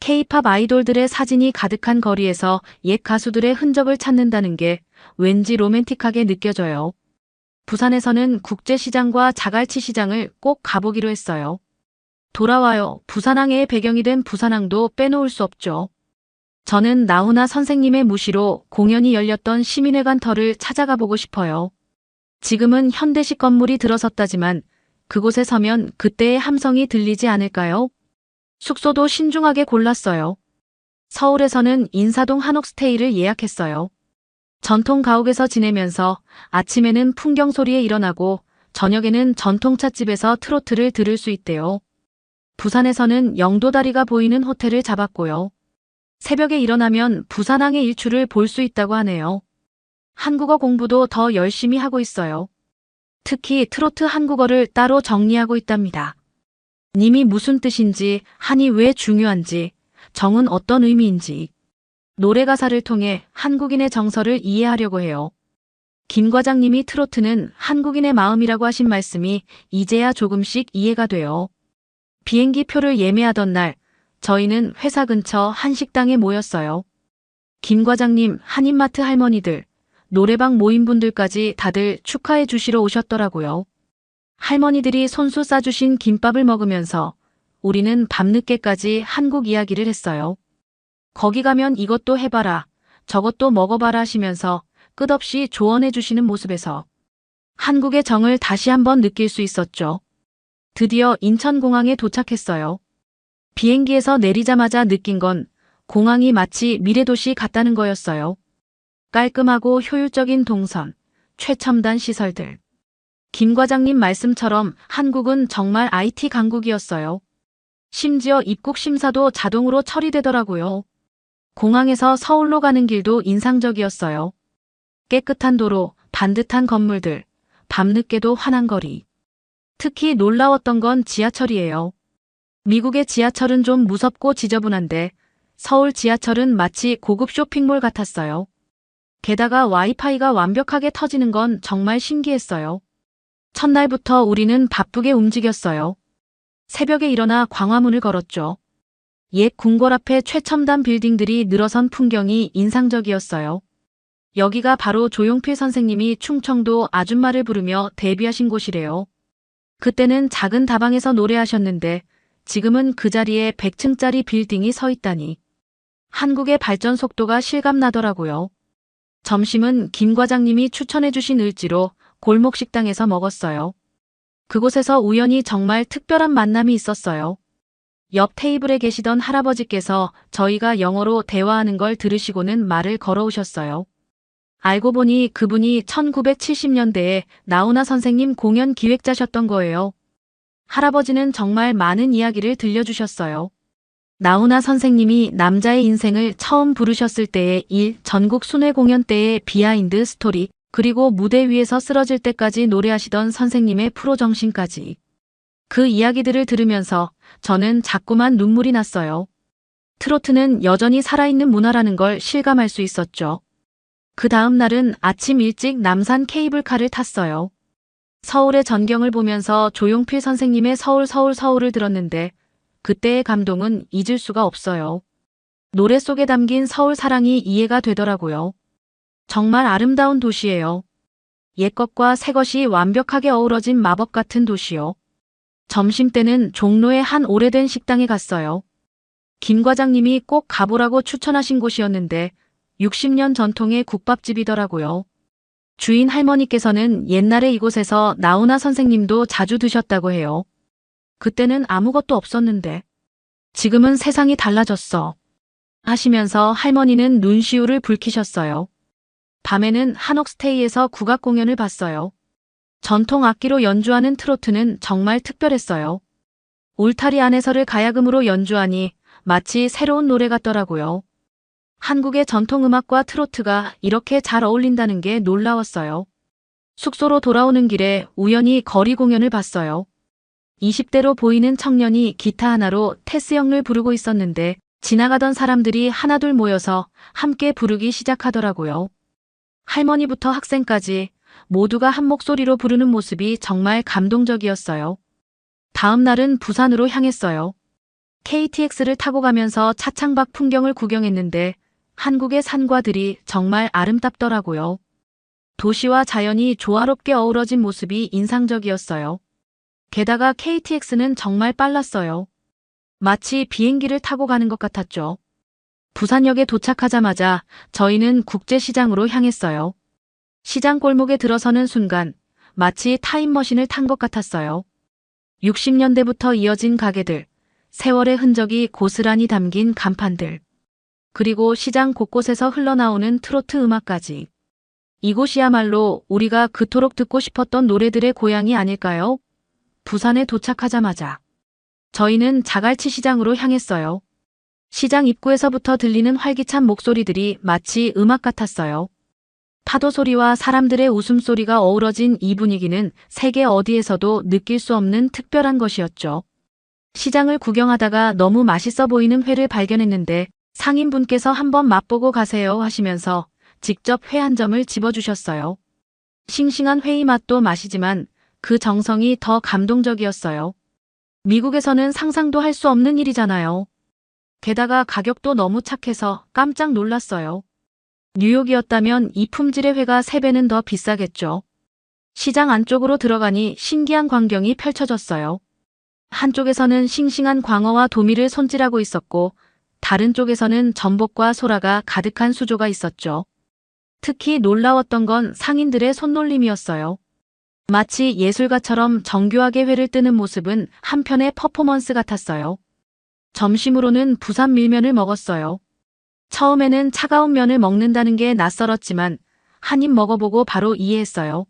K-팝 아이돌들의 사진이 가득한 거리에서 옛 가수들의 흔적을 찾는다는 게 왠지 로맨틱하게 느껴져요. 부산에서는 국제시장과 자갈치 시장을 꼭 가보기로 했어요. 돌아와요. 부산항해의 배경이 된 부산항도 빼놓을 수 없죠. 저는 나훈아 선생님의 무시로 공연이 열렸던 시민회관 터를 찾아가 보고 싶어요. 지금은 현대식 건물이 들어섰다지만 그곳에 서면 그때의 함성이 들리지 않을까요? 숙소도 신중하게 골랐어요. 서울에서는 인사동 한옥스테이를 예약했어요. 전통 가옥에서 지내면서 아침에는 풍경 소리에 일어나고 저녁에는 전통찻집에서 트로트를 들을 수 있대요. 부산에서는 영도다리가 보이는 호텔을 잡았고요. 새벽에 일어나면 부산항의 일출을 볼 수 있다고 하네요. 한국어 공부도 더 열심히 하고 있어요. 특히 트로트 한국어를 따로 정리하고 있답니다. 님이 무슨 뜻인지, 한이 왜 중요한지, 정은 어떤 의미인지 노래 가사를 통해 한국인의 정서를 이해하려고 해요. 김 과장님이 트로트는 한국인의 마음이라고 하신 말씀이 이제야 조금씩 이해가 돼요. 비행기 표를 예매하던 날 저희는 회사 근처 한 식당에 모였어요. 김 과장님, 한인마트 할머니들, 노래방 모임분들까지 다들 축하해 주시러 오셨더라고요. 할머니들이 손수 싸주신 김밥을 먹으면서 우리는 밤늦게까지 한국 이야기를 했어요. 거기 가면 이것도 해봐라, 저것도 먹어봐라 하시면서 끝없이 조언해 주시는 모습에서 한국의 정을 다시 한번 느낄 수 있었죠. 드디어 인천공항에 도착했어요. 비행기에서 내리자마자 느낀 건 공항이 마치 미래도시 같다는 거였어요. 깔끔하고 효율적인 동선, 최첨단 시설들. 김 과장님 말씀처럼 한국은 정말 IT 강국이었어요. 심지어 입국 심사도 자동으로 처리되더라고요. 공항에서 서울로 가는 길도 인상적이었어요. 깨끗한 도로, 반듯한 건물들, 밤늦게도 환한 거리. 특히 놀라웠던 건 지하철이에요. 미국의 지하철은 좀 무섭고 지저분한데 서울 지하철은 마치 고급 쇼핑몰 같았어요. 게다가 와이파이가 완벽하게 터지는 건 정말 신기했어요. 첫날부터 우리는 바쁘게 움직였어요. 새벽에 일어나 광화문을 걸었죠. 옛 궁궐 앞에 최첨단 빌딩들이 늘어선 풍경이 인상적이었어요. 여기가 바로 조용필 선생님이 충청도 아줌마를 부르며 데뷔하신 곳이래요. 그때는 작은 다방에서 노래하셨는데 지금은 그 자리에 100층짜리 빌딩이 서 있다니. 한국의 발전 속도가 실감나더라고요. 점심은 김 과장님이 추천해 주신 을지로 골목 식당에서 먹었어요. 그곳에서 우연히 정말 특별한 만남이 있었어요. 옆 테이블에 계시던 할아버지께서 저희가 영어로 대화하는 걸 들으시고는 말을 걸어오셨어요. 알고 보니 그분이 1970년대에 나훈아 선생님 공연 기획자셨던 거예요. 할아버지는 정말 많은 이야기를 들려주셨어요. 나훈아 선생님이 남자의 인생을 처음 부르셨을 때의 일, 전국 순회 공연 때의 비하인드 스토리, 그리고 무대 위에서 쓰러질 때까지 노래하시던 선생님의 프로 정신까지. 그 이야기들을 들으면서 저는 자꾸만 눈물이 났어요. 트로트는 여전히 살아있는 문화라는 걸 실감할 수 있었죠. 그 다음 날은 아침 일찍 남산 케이블카를 탔어요. 서울의 전경을 보면서 조용필 선생님의 서울 서울 서울을 들었는데 그때의 감동은 잊을 수가 없어요. 노래 속에 담긴 서울 사랑이 이해가 되더라고요. 정말 아름다운 도시예요. 옛것과 새것이 완벽하게 어우러진 마법 같은 도시요. 점심때는 종로의 한 오래된 식당에 갔어요. 김 과장님이 꼭 가보라고 추천하신 곳이었는데 60년 전통의 국밥집이더라고요. 주인 할머니께서는 옛날에 이곳에서 나훈아 선생님도 자주 드셨다고 해요. 그때는 아무것도 없었는데 지금은 세상이 달라졌어. 하시면서 할머니는 눈시울을 붉히셨어요. 밤에는 한옥스테이에서 국악 공연을 봤어요. 전통 악기로 연주하는 트로트는 정말 특별했어요. 울타리 안에서를 가야금으로 연주하니 마치 새로운 노래 같더라고요. 한국의 전통음악과 트로트가 이렇게 잘 어울린다는 게 놀라웠어요. 숙소로 돌아오는 길에 우연히 거리 공연을 봤어요. 20대로 보이는 청년이 기타 하나로 테스형을 부르고 있었는데 지나가던 사람들이 하나둘 모여서 함께 부르기 시작하더라고요. 할머니부터 학생까지 모두가 한 목소리로 부르는 모습이 정말 감동적이었어요. 다음 날은 부산으로 향했어요. KTX를 타고 가면서 차창밖 풍경을 구경했는데 한국의 산과 들이 정말 아름답더라고요. 도시와 자연이 조화롭게 어우러진 모습이 인상적이었어요. 게다가 KTX는 정말 빨랐어요. 마치 비행기를 타고 가는 것 같았죠. 부산역에 도착하자마자 저희는 국제시장으로 향했어요. 시장 골목에 들어서는 순간 마치 타임머신을 탄 것 같았어요. 60년대부터 이어진 가게들, 세월의 흔적이 고스란히 담긴 간판들, 그리고 시장 곳곳에서 흘러나오는 트로트 음악까지. 이곳이야말로 우리가 그토록 듣고 싶었던 노래들의 고향이 아닐까요? 부산에 도착하자마자 저희는 자갈치 시장으로 향했어요. 시장 입구에서부터 들리는 활기찬 목소리들이 마치 음악 같았어요. 파도 소리와 사람들의 웃음소리가 어우러진 이 분위기는 세계 어디에서도 느낄 수 없는 특별한 것이었죠. 시장을 구경하다가 너무 맛있어 보이는 회를 발견했는데 상인분께서 한번 맛보고 가세요 하시면서 직접 회 한 점을 집어주셨어요. 싱싱한 회의 맛도 맛이지만 그 정성이 더 감동적이었어요. 미국에서는 상상도 할 수 없는 일이잖아요. 게다가 가격도 너무 착해서 깜짝 놀랐어요. 뉴욕이었다면 이 품질의 회가 3배는 더 비싸겠죠. 시장 안쪽으로 들어가니 신기한 광경이 펼쳐졌어요. 한쪽에서는 싱싱한 광어와 도미를 손질하고 있었고 다른 쪽에서는 전복과 소라가 가득한 수조가 있었죠. 특히 놀라웠던 건 상인들의 손놀림이었어요. 마치 예술가처럼 정교하게 회를 뜨는 모습은 한편의 퍼포먼스 같았어요. 점심으로는 부산 밀면을 먹었어요. 처음에는 차가운 면을 먹는다는 게 낯설었지만 한 입 먹어보고 바로 이해했어요.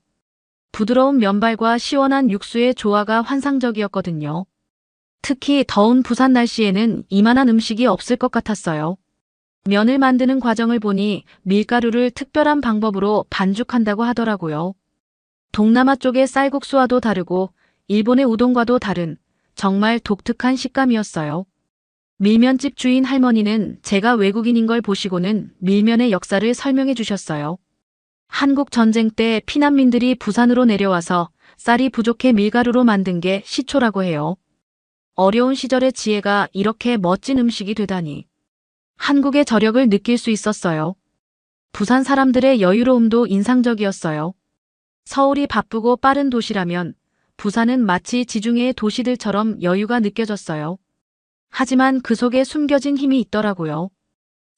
부드러운 면발과 시원한 육수의 조화가 환상적이었거든요. 특히 더운 부산 날씨에는 이만한 음식이 없을 것 같았어요. 면을 만드는 과정을 보니 밀가루를 특별한 방법으로 반죽한다고 하더라고요. 동남아 쪽의 쌀국수와도 다르고 일본의 우동과도 다른 정말 독특한 식감이었어요. 밀면집 주인 할머니는 제가 외국인인 걸 보시고는 밀면의 역사를 설명해 주셨어요. 한국 전쟁 때 피난민들이 부산으로 내려와서 쌀이 부족해 밀가루로 만든 게 시초라고 해요. 어려운 시절의 지혜가 이렇게 멋진 음식이 되다니. 한국의 저력을 느낄 수 있었어요. 부산 사람들의 여유로움도 인상적이었어요. 서울이 바쁘고 빠른 도시라면 부산은 마치 지중해의 도시들처럼 여유가 느껴졌어요. 하지만 그 속에 숨겨진 힘이 있더라고요.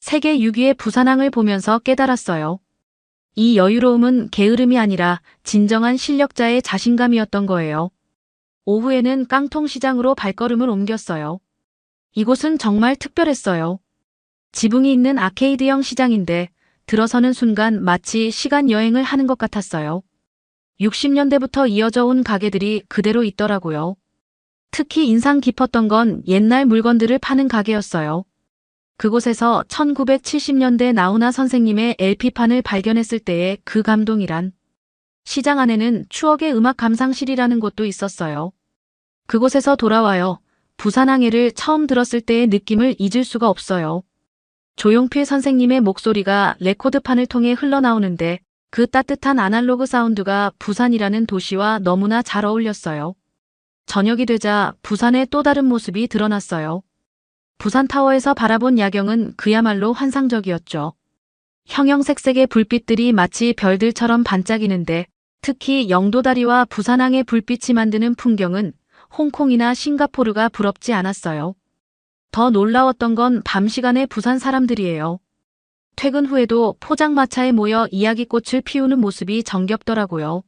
세계 6위의 부산항을 보면서 깨달았어요. 이 여유로움은 게으름이 아니라 진정한 실력자의 자신감이었던 거예요. 오후에는 깡통시장으로 발걸음을 옮겼어요. 이곳은 정말 특별했어요. 지붕이 있는 아케이드형 시장인데 들어서는 순간 마치 시간 여행을 하는 것 같았어요. 60년대부터 이어져 온 가게들이 그대로 있더라고요. 특히 인상 깊었던 건 옛날 물건들을 파는 가게였어요. 그곳에서 1970년대 나훈아 선생님의 LP판을 발견했을 때의 그 감동이란. 시장 안에는 추억의 음악 감상실이라는 곳도 있었어요. 그곳에서 돌아와요. 부산항해를 처음 들었을 때의 느낌을 잊을 수가 없어요. 조용필 선생님의 목소리가 레코드판을 통해 흘러나오는데 그 따뜻한 아날로그 사운드가 부산이라는 도시와 너무나 잘 어울렸어요. 저녁이 되자 부산의 또 다른 모습이 드러났어요. 부산타워에서 바라본 야경은 그야말로 환상적이었죠. 형형색색의 불빛들이 마치 별들처럼 반짝이는데 특히 영도다리와 부산항의 불빛이 만드는 풍경은 홍콩이나 싱가포르가 부럽지 않았어요. 더 놀라웠던 건 밤 시간의 부산 사람들이에요. 퇴근 후에도 포장마차에 모여 이야기꽃을 피우는 모습이 정겹더라고요.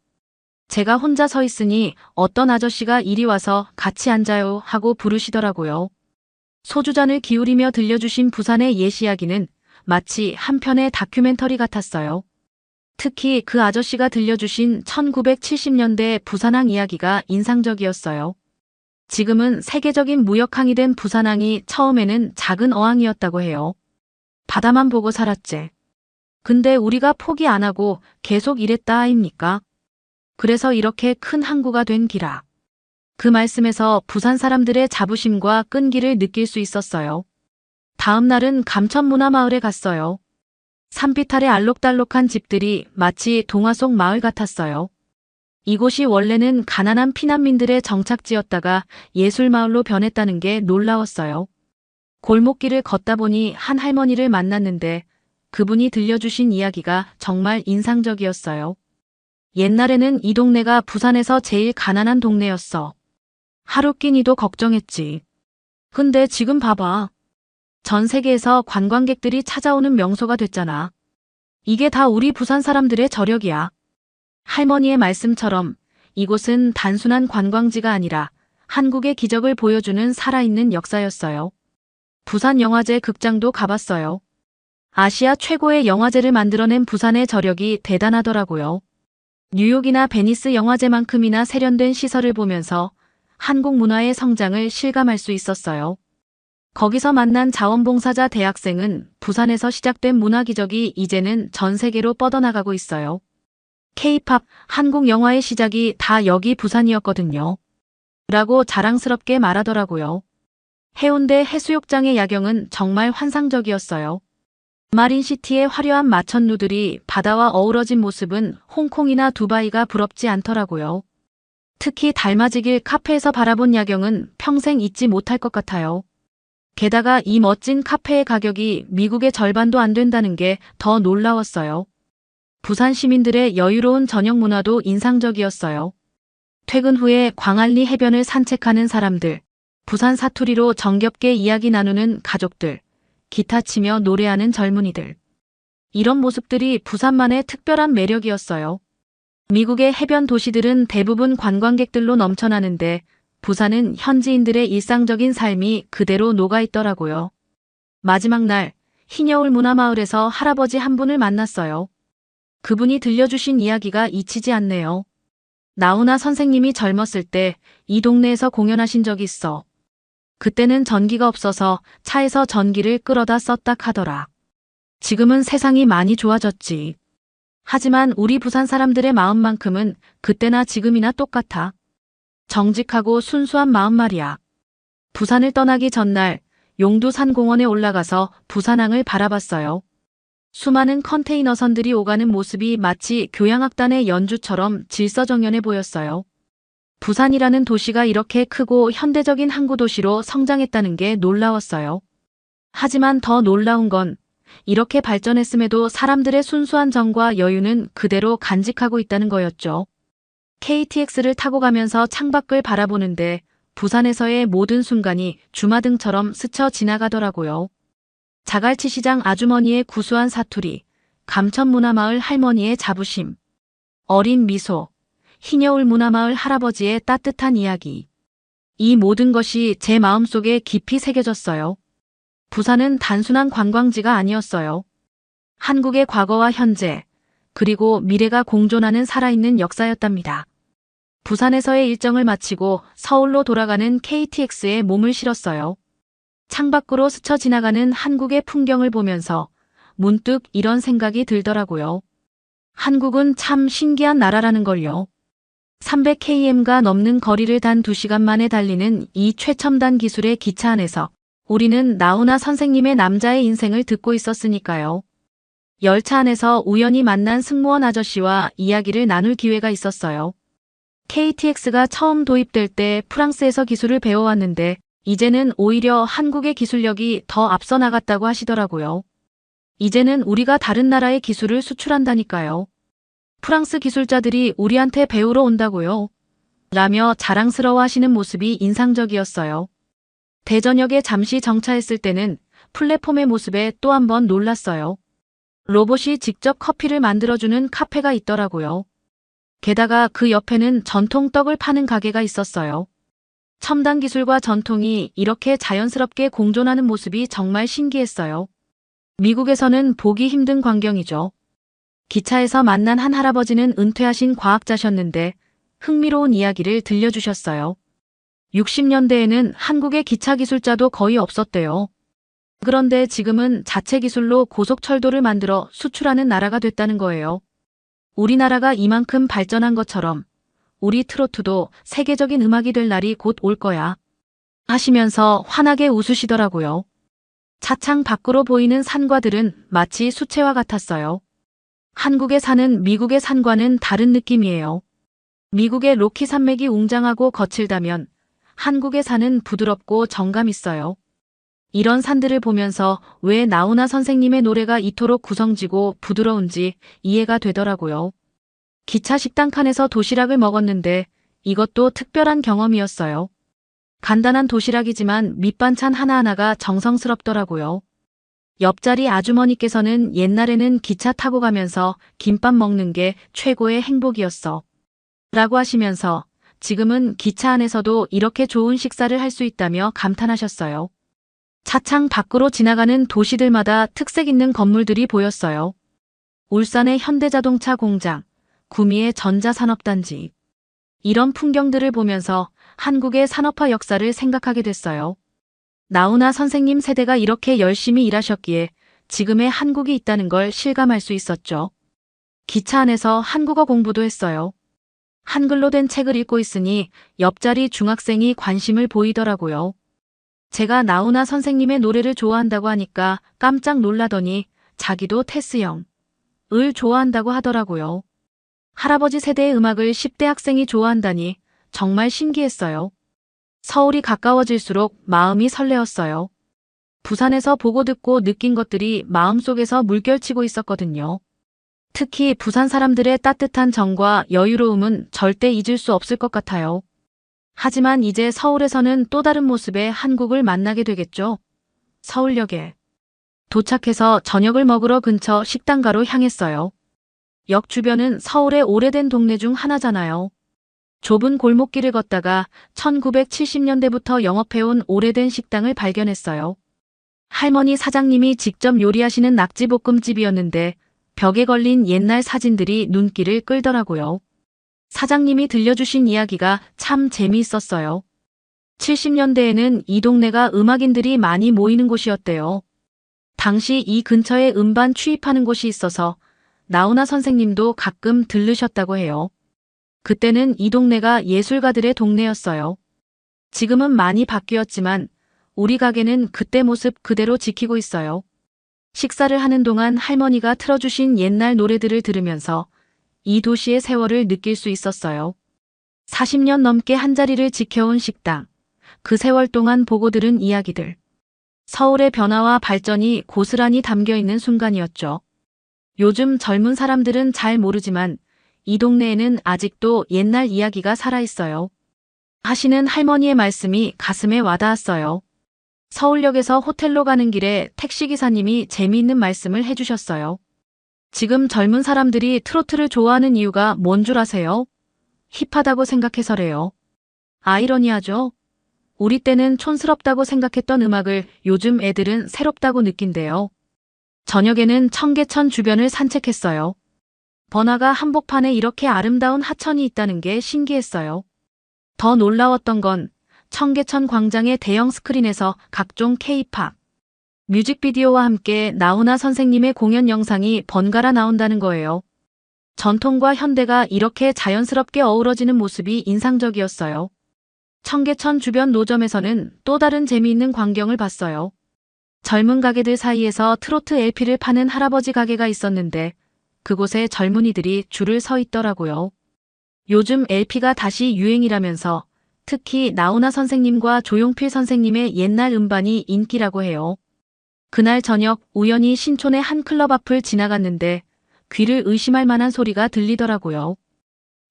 제가 혼자 서 있으니 어떤 아저씨가 이리 와서 같이 앉아요 하고 부르시더라고요. 소주잔을 기울이며 들려주신 부산의 옛 이야기는 마치 한 편의 다큐멘터리 같았어요. 특히 그 아저씨가 들려주신 1970년대 부산항 이야기가 인상적이었어요. 지금은 세계적인 무역항이 된 부산항이 처음에는 작은 어항이었다고 해요. 바다만 보고 살았제. 근데 우리가 포기 안 하고 계속 일했다 아닙니까? 그래서 이렇게 큰 항구가 된 기라. 그 말씀에서 부산 사람들의 자부심과 끈기를 느낄 수 있었어요. 다음 날은 감천문화마을에 갔어요. 산빛 아래 알록달록한 집들이 마치 동화 속 마을 같았어요. 이곳이 원래는 가난한 피난민들의 정착지였다가 예술마을로 변했다는 게 놀라웠어요. 골목길을 걷다 보니 한 할머니를 만났는데 그분이 들려주신 이야기가 정말 인상적이었어요. 옛날에는 이 동네가 부산에서 제일 가난한 동네였어. 하루 끼니도 걱정했지. 근데 지금 봐봐. 전 세계에서 관광객들이 찾아오는 명소가 됐잖아. 이게 다 우리 부산 사람들의 저력이야. 할머니의 말씀처럼 이곳은 단순한 관광지가 아니라 한국의 기적을 보여주는 살아있는 역사였어요. 부산영화제 극장도 가봤어요. 아시아 최고의 영화제를 만들어낸 부산의 저력이 대단하더라고요. 뉴욕이나 베니스 영화제만큼이나 세련된 시설을 보면서 한국 문화의 성장을 실감할 수 있었어요. 거기서 만난 자원봉사자 대학생은 부산에서 시작된 문화기적이 이제는 전 세계로 뻗어나가고 있어요. K-팝, 한국 영화의 시작이 다 여기 부산이었거든요. 라고 자랑스럽게 말하더라고요. 해운대 해수욕장의 야경은 정말 환상적이었어요. 마린시티의 화려한 마천루들이 바다와 어우러진 모습은 홍콩이나 두바이가 부럽지 않더라고요. 특히 달맞이길 카페에서 바라본 야경은 평생 잊지 못할 것 같아요. 게다가 이 멋진 카페의 가격이 미국의 절반도 안 된다는 게 더 놀라웠어요. 부산 시민들의 여유로운 저녁 문화도 인상적이었어요. 퇴근 후에 광안리 해변을 산책하는 사람들, 부산 사투리로 정겹게 이야기 나누는 가족들, 기타 치며 노래하는 젊은이들. 이런 모습들이 부산만의 특별한 매력이었어요. 미국의 해변 도시들은 대부분 관광객들로 넘쳐나는데 부산은 현지인들의 일상적인 삶이 그대로 녹아있더라고요. 마지막 날, 흰여울 문화마을에서 할아버지 한 분을 만났어요. 그분이 들려주신 이야기가 잊히지 않네요. 나훈아 선생님이 젊었을 때 이 동네에서 공연하신 적이 있어. 그때는 전기가 없어서 차에서 전기를 끌어다 썼다 하더라. 지금은 세상이 많이 좋아졌지. 하지만 우리 부산 사람들의 마음만큼은 그때나 지금이나 똑같아. 정직하고 순수한 마음 말이야. 부산을 떠나기 전날 용두산공원에 올라가서 부산항을 바라봤어요. 수많은 컨테이너선들이 오가는 모습이 마치 교향악단의 연주처럼 질서정연해 보였어요. 부산이라는 도시가 이렇게 크고 현대적인 항구 도시로 성장했다는 게 놀라웠어요. 하지만 더 놀라운 건 이렇게 발전했음에도 사람들의 순수한 정과 여유는 그대로 간직하고 있다는 거였죠. KTX를 타고 가면서 창밖을 바라보는데 부산에서의 모든 순간이 주마등처럼 스쳐 지나가더라고요. 자갈치 시장 아주머니의 구수한 사투리, 감천문화마을 할머니의 자부심, 어린 미소, 흰여울 문화마을 할아버지의 따뜻한 이야기. 이 모든 것이 제 마음속에 깊이 새겨졌어요. 부산은 단순한 관광지가 아니었어요. 한국의 과거와 현재, 그리고 미래가 공존하는 살아있는 역사였답니다. 부산에서의 일정을 마치고 서울로 돌아가는 KTX에 몸을 실었어요. 창밖으로 스쳐 지나가는 한국의 풍경을 보면서 문득 이런 생각이 들더라고요. 한국은 참 신기한 나라라는 걸요. 300km가 넘는 거리를 단 2시간 만에 달리는 이 최첨단 기술의 기차 안에서 우리는 나훈아 선생님의 남자의 인생을 듣고 있었으니까요. 열차 안에서 우연히 만난 승무원 아저씨와 이야기를 나눌 기회가 있었어요. KTX가 처음 도입될 때 프랑스에서 기술을 배워왔는데 이제는 오히려 한국의 기술력이 더 앞서 나갔다고 하시더라고요. 이제는 우리가 다른 나라의 기술을 수출한다니까요. 프랑스 기술자들이 우리한테 배우러 온다고요. 라며 자랑스러워 하시는 모습이 인상적이었어요. 대전역에 잠시 정차했을 때는 플랫폼의 모습에 또 한 번 놀랐어요. 로봇이 직접 커피를 만들어주는 카페가 있더라고요. 게다가 그 옆에는 전통 떡을 파는 가게가 있었어요. 첨단 기술과 전통이 이렇게 자연스럽게 공존하는 모습이 정말 신기했어요. 미국에서는 보기 힘든 광경이죠. 기차에서 만난 한 할아버지는 은퇴하신 과학자셨는데 흥미로운 이야기를 들려주셨어요. 60년대에는 한국의 기차 기술자도 거의 없었대요. 그런데 지금은 자체 기술로 고속철도를 만들어 수출하는 나라가 됐다는 거예요. 우리나라가 이만큼 발전한 것처럼 우리 트로트도 세계적인 음악이 될 날이 곧 올 거야. 하시면서 환하게 웃으시더라고요. 차창 밖으로 보이는 산과들은 마치 수채화 같았어요. 한국의 산은 미국의 산과는 다른 느낌이에요. 미국의 로키 산맥이 웅장하고 거칠다면 한국의 산은 부드럽고 정감 있어요. 이런 산들을 보면서 왜 나훈아 선생님의 노래가 이토록 구성지고 부드러운지 이해가 되더라고요. 기차 식당 칸에서 도시락을 먹었는데 이것도 특별한 경험이었어요. 간단한 도시락이지만 밑반찬 하나하나가 정성스럽더라고요. 옆자리 아주머니께서는 옛날에는 기차 타고 가면서 김밥 먹는 게 최고의 행복이었어. 라고 하시면서 지금은 기차 안에서도 이렇게 좋은 식사를 할 수 있다며 감탄하셨어요. 차창 밖으로 지나가는 도시들마다 특색 있는 건물들이 보였어요. 울산의 현대자동차 공장, 구미의 전자산업단지. 이런 풍경들을 보면서 한국의 산업화 역사를 생각하게 됐어요. 나훈아 선생님 세대가 이렇게 열심히 일하셨기에 지금의 한국이 있다는 걸 실감할 수 있었죠. 기차 안에서 한국어 공부도 했어요. 한글로 된 책을 읽고 있으니 옆자리 중학생이 관심을 보이더라고요. 제가 나훈아 선생님의 노래를 좋아한다고 하니까 깜짝 놀라더니 자기도 테스 형을 좋아한다고 하더라고요. 할아버지 세대의 음악을 10대 학생이 좋아한다니 정말 신기했어요. 서울이 가까워질수록 마음이 설레었어요. 부산에서 보고 듣고 느낀 것들이 마음속에서 물결치고 있었거든요. 특히 부산 사람들의 따뜻한 정과 여유로움은 절대 잊을 수 없을 것 같아요. 하지만 이제 서울에서는 또 다른 모습의 한국을 만나게 되겠죠. 서울역에 도착해서 저녁을 먹으러 근처 식당가로 향했어요. 역 주변은 서울의 오래된 동네 중 하나잖아요. 좁은 골목길을 걷다가 1970년대부터 영업해온 오래된 식당을 발견했어요. 할머니 사장님이 직접 요리하시는 낙지볶음집이었는데 벽에 걸린 옛날 사진들이 눈길을 끌더라고요. 사장님이 들려주신 이야기가 참 재미있었어요. 70년대에는 이 동네가 음악인들이 많이 모이는 곳이었대요. 당시 이 근처에 음반 취입하는 곳이 있어서 나훈아 선생님도 가끔 들르셨다고 해요. 그때는 이 동네가 예술가들의 동네였어요. 지금은 많이 바뀌었지만 우리 가게는 그때 모습 그대로 지키고 있어요. 식사를 하는 동안 할머니가 틀어주신 옛날 노래들을 들으면서 이 도시의 세월을 느낄 수 있었어요. 40년 넘게 한자리를 지켜온 식당, 그 세월 동안 보고 들은 이야기들. 서울의 변화와 발전이 고스란히 담겨있는 순간이었죠. 요즘 젊은 사람들은 잘 모르지만 이 동네에는 아직도 옛날 이야기가 살아있어요. 하시는 할머니의 말씀이 가슴에 와닿았어요. 서울역에서 호텔로 가는 길에 택시기사님이 재미있는 말씀을 해주셨어요. 지금 젊은 사람들이 트로트를 좋아하는 이유가 뭔 줄 아세요? 힙하다고 생각해서래요. 아이러니하죠? 우리 때는 촌스럽다고 생각했던 음악을 요즘 애들은 새롭다고 느낀대요. 저녁에는 청계천 주변을 산책했어요. 번화가 한복판에 이렇게 아름다운 하천이 있다는 게 신기했어요. 더 놀라웠던 건 청계천 광장의 대형 스크린에서 각종 K-팝 뮤직비디오와 함께 나훈아 선생님의 공연 영상이 번갈아 나온다는 거예요. 전통과 현대가 이렇게 자연스럽게 어우러지는 모습이 인상적이었어요. 청계천 주변 노점에서는 또 다른 재미있는 광경을 봤어요. 젊은 가게들 사이에서 트로트 LP를 파는 할아버지 가게가 있었는데 그곳에 젊은이들이 줄을 서 있더라고요. 요즘 LP가 다시 유행이라면서 특히 나훈아 선생님과 조용필 선생님의 옛날 음반이 인기라고 해요. 그날 저녁 우연히 신촌의 한 클럽 앞을 지나갔는데 귀를 의심할 만한 소리가 들리더라고요.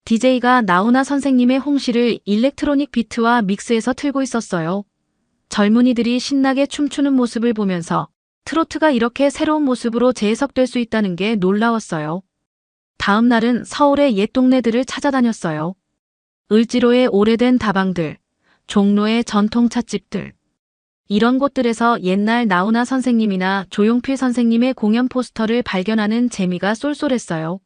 DJ가 나훈아 선생님의 홍시를 일렉트로닉 비트와 믹스해서 틀고 있었어요. 젊은이들이 신나게 춤추는 모습을 보면서 트로트가 이렇게 새로운 모습으로 재해석될 수 있다는 게 놀라웠어요. 다음 날은 서울의 옛 동네들을 찾아다녔어요. 을지로의 오래된 다방들, 종로의 전통 찻집들. 이런 곳들에서 옛날 나훈아 선생님이나 조용필 선생님의 공연 포스터를 발견하는 재미가 쏠쏠했어요.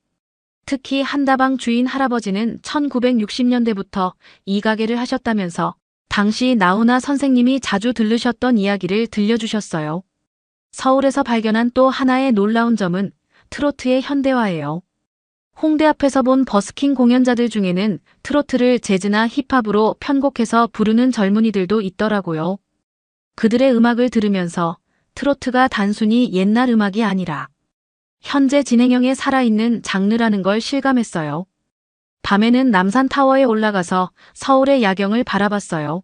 특히 한 다방 주인 할아버지는 1960년대부터 이 가게를 하셨다면서 당시 나훈아 선생님이 자주 들르셨던 이야기를 들려주셨어요. 서울에서 발견한 또 하나의 놀라운 점은 트로트의 현대화예요. 홍대 앞에서 본 버스킹 공연자들 중에는 트로트를 재즈나 힙합으로 편곡해서 부르는 젊은이들도 있더라고요. 그들의 음악을 들으면서 트로트가 단순히 옛날 음악이 아니라 현재 진행형에 살아있는 장르라는 걸 실감했어요. 밤에는 남산타워에 올라가서 서울의 야경을 바라봤어요.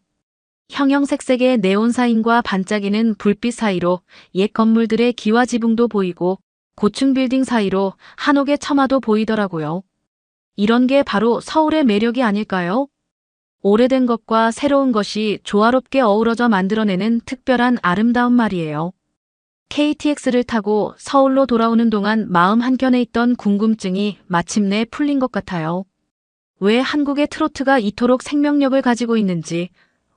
형형색색의 네온사인과 반짝이는 불빛 사이로 옛 건물들의 기와 지붕도 보이고 고층 빌딩 사이로 한옥의 처마도 보이더라고요. 이런 게 바로 서울의 매력이 아닐까요? 오래된 것과 새로운 것이 조화롭게 어우러져 만들어내는 특별한 아름다움 말이에요. KTX를 타고 서울로 돌아오는 동안 마음 한켠에 있던 궁금증이 마침내 풀린 것 같아요. 왜 한국의 트로트가 이토록 생명력을 가지고 있는지,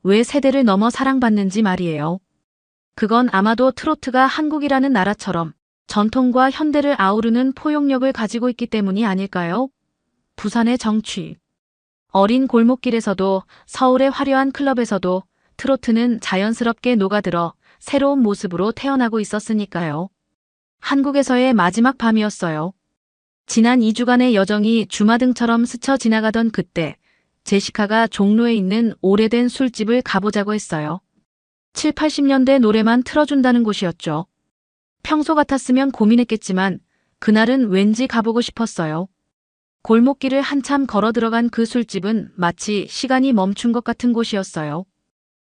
왜 세대를 넘어 사랑받는지 말이에요. 그건 아마도 트로트가 한국이라는 나라처럼 전통과 현대를 아우르는 포용력을 가지고 있기 때문이 아닐까요? 부산의 정취. 어린 골목길에서도 서울의 화려한 클럽에서도 트로트는 자연스럽게 녹아들어 새로운 모습으로 태어나고 있었으니까요. 한국에서의 마지막 밤이었어요. 지난 2주간의 여정이 주마등처럼 스쳐 지나가던 그때 제시카가 종로에 있는 오래된 술집을 가보자고 했어요. 7, 80년대 노래만 틀어준다는 곳이었죠. 평소 같았으면 고민했겠지만 그날은 왠지 가보고 싶었어요. 골목길을 한참 걸어 들어간 그 술집은 마치 시간이 멈춘 것 같은 곳이었어요.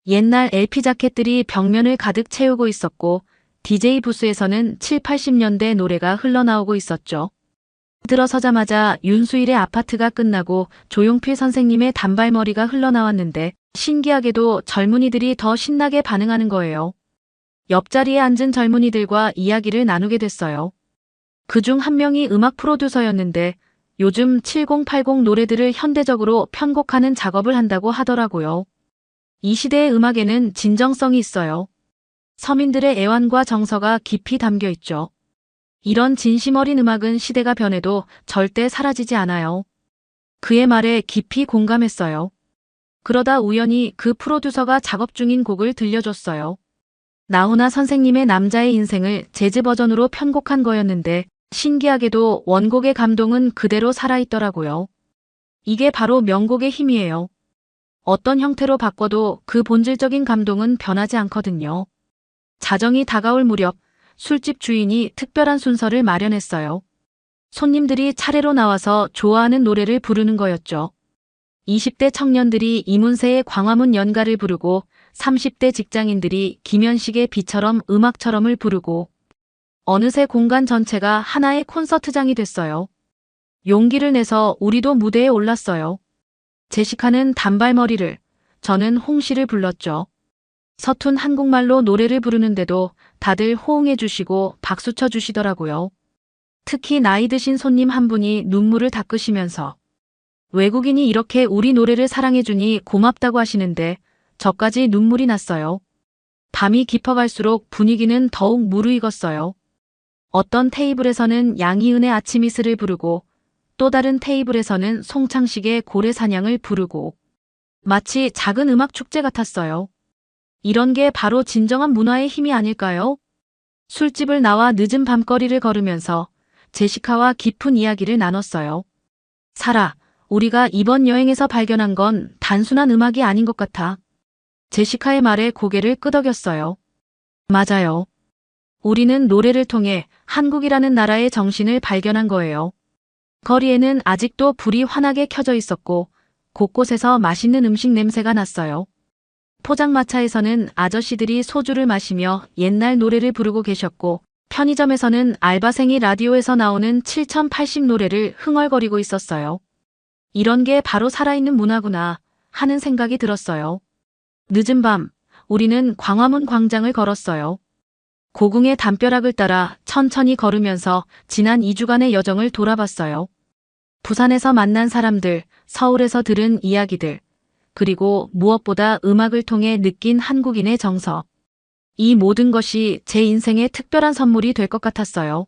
옛날 LP 자켓들이 벽면을 가득 채우고 있었고 DJ 부스에서는 7, 80년대 노래가 흘러나오고 있었죠. 들어서자마자 윤수일의 아파트가 끝나고 조용필 선생님의 단발머리가 흘러나왔는데 신기하게도 젊은이들이 더 신나게 반응하는 거예요. 옆자리에 앉은 젊은이들과 이야기를 나누게 됐어요. 그중 한 명이 음악 프로듀서였는데 요즘 7080 노래들을 현대적으로 편곡하는 작업을 한다고 하더라고요. 이 시대의 음악에는 진정성이 있어요. 서민들의 애환과 정서가 깊이 담겨 있죠. 이런 진심 어린 음악은 시대가 변해도 절대 사라지지 않아요. 그의 말에 깊이 공감했어요. 그러다 우연히 그 프로듀서가 작업 중인 곡을 들려줬어요. 나훈아 선생님의 남자의 인생을 재즈 버전으로 편곡한 거였는데 신기하게도 원곡의 감동은 그대로 살아있더라고요. 이게 바로 명곡의 힘이에요. 어떤 형태로 바꿔도 그 본질적인 감동은 변하지 않거든요. 자정이 다가올 무렵 술집 주인이 특별한 순서를 마련했어요. 손님들이 차례로 나와서 좋아하는 노래를 부르는 거였죠. 20대 청년들이 이문세의 광화문 연가를 부르고 30대 직장인들이 김현식의 비처럼 음악처럼을 부르고 어느새 공간 전체가 하나의 콘서트장이 됐어요. 용기를 내서 우리도 무대에 올랐어요. 제시카는 단발머리를, 저는 홍시를 불렀죠. 서툰 한국말로 노래를 부르는데도 다들 호응해 주시고 박수 쳐 주시더라고요. 특히 나이 드신 손님 한 분이 눈물을 닦으시면서 외국인이 이렇게 우리 노래를 사랑해 주니 고맙다고 하시는데 저까지 눈물이 났어요. 밤이 깊어갈수록 분위기는 더욱 무르익었어요. 어떤 테이블에서는 양희은의 아침 이슬을 부르고 또 다른 테이블에서는 송창식의 고래사냥을 부르고 마치 작은 음악 축제 같았어요. 이런 게 바로 진정한 문화의 힘이 아닐까요? 술집을 나와 늦은 밤거리를 걸으면서 제시카와 깊은 이야기를 나눴어요. 사라, 우리가 이번 여행에서 발견한 건 단순한 음악이 아닌 것 같아. 제시카의 말에 고개를 끄덕였어요. 맞아요. 우리는 노래를 통해 한국이라는 나라의 정신을 발견한 거예요. 거리에는 아직도 불이 환하게 켜져 있었고 곳곳에서 맛있는 음식 냄새가 났어요. 포장마차에서는 아저씨들이 소주를 마시며 옛날 노래를 부르고 계셨고 편의점에서는 알바생이 라디오에서 나오는 7080 노래를 흥얼거리고 있었어요. 이런 게 바로 살아있는 문화구나 하는 생각이 들었어요. 늦은 밤, 우리는 광화문 광장을 걸었어요. 고궁의 담벼락을 따라 천천히 걸으면서 지난 2주간의 여정을 돌아봤어요. 부산에서 만난 사람들, 서울에서 들은 이야기들, 그리고 무엇보다 음악을 통해 느낀 한국인의 정서. 이 모든 것이 제 인생의 특별한 선물이 될 것 같았어요.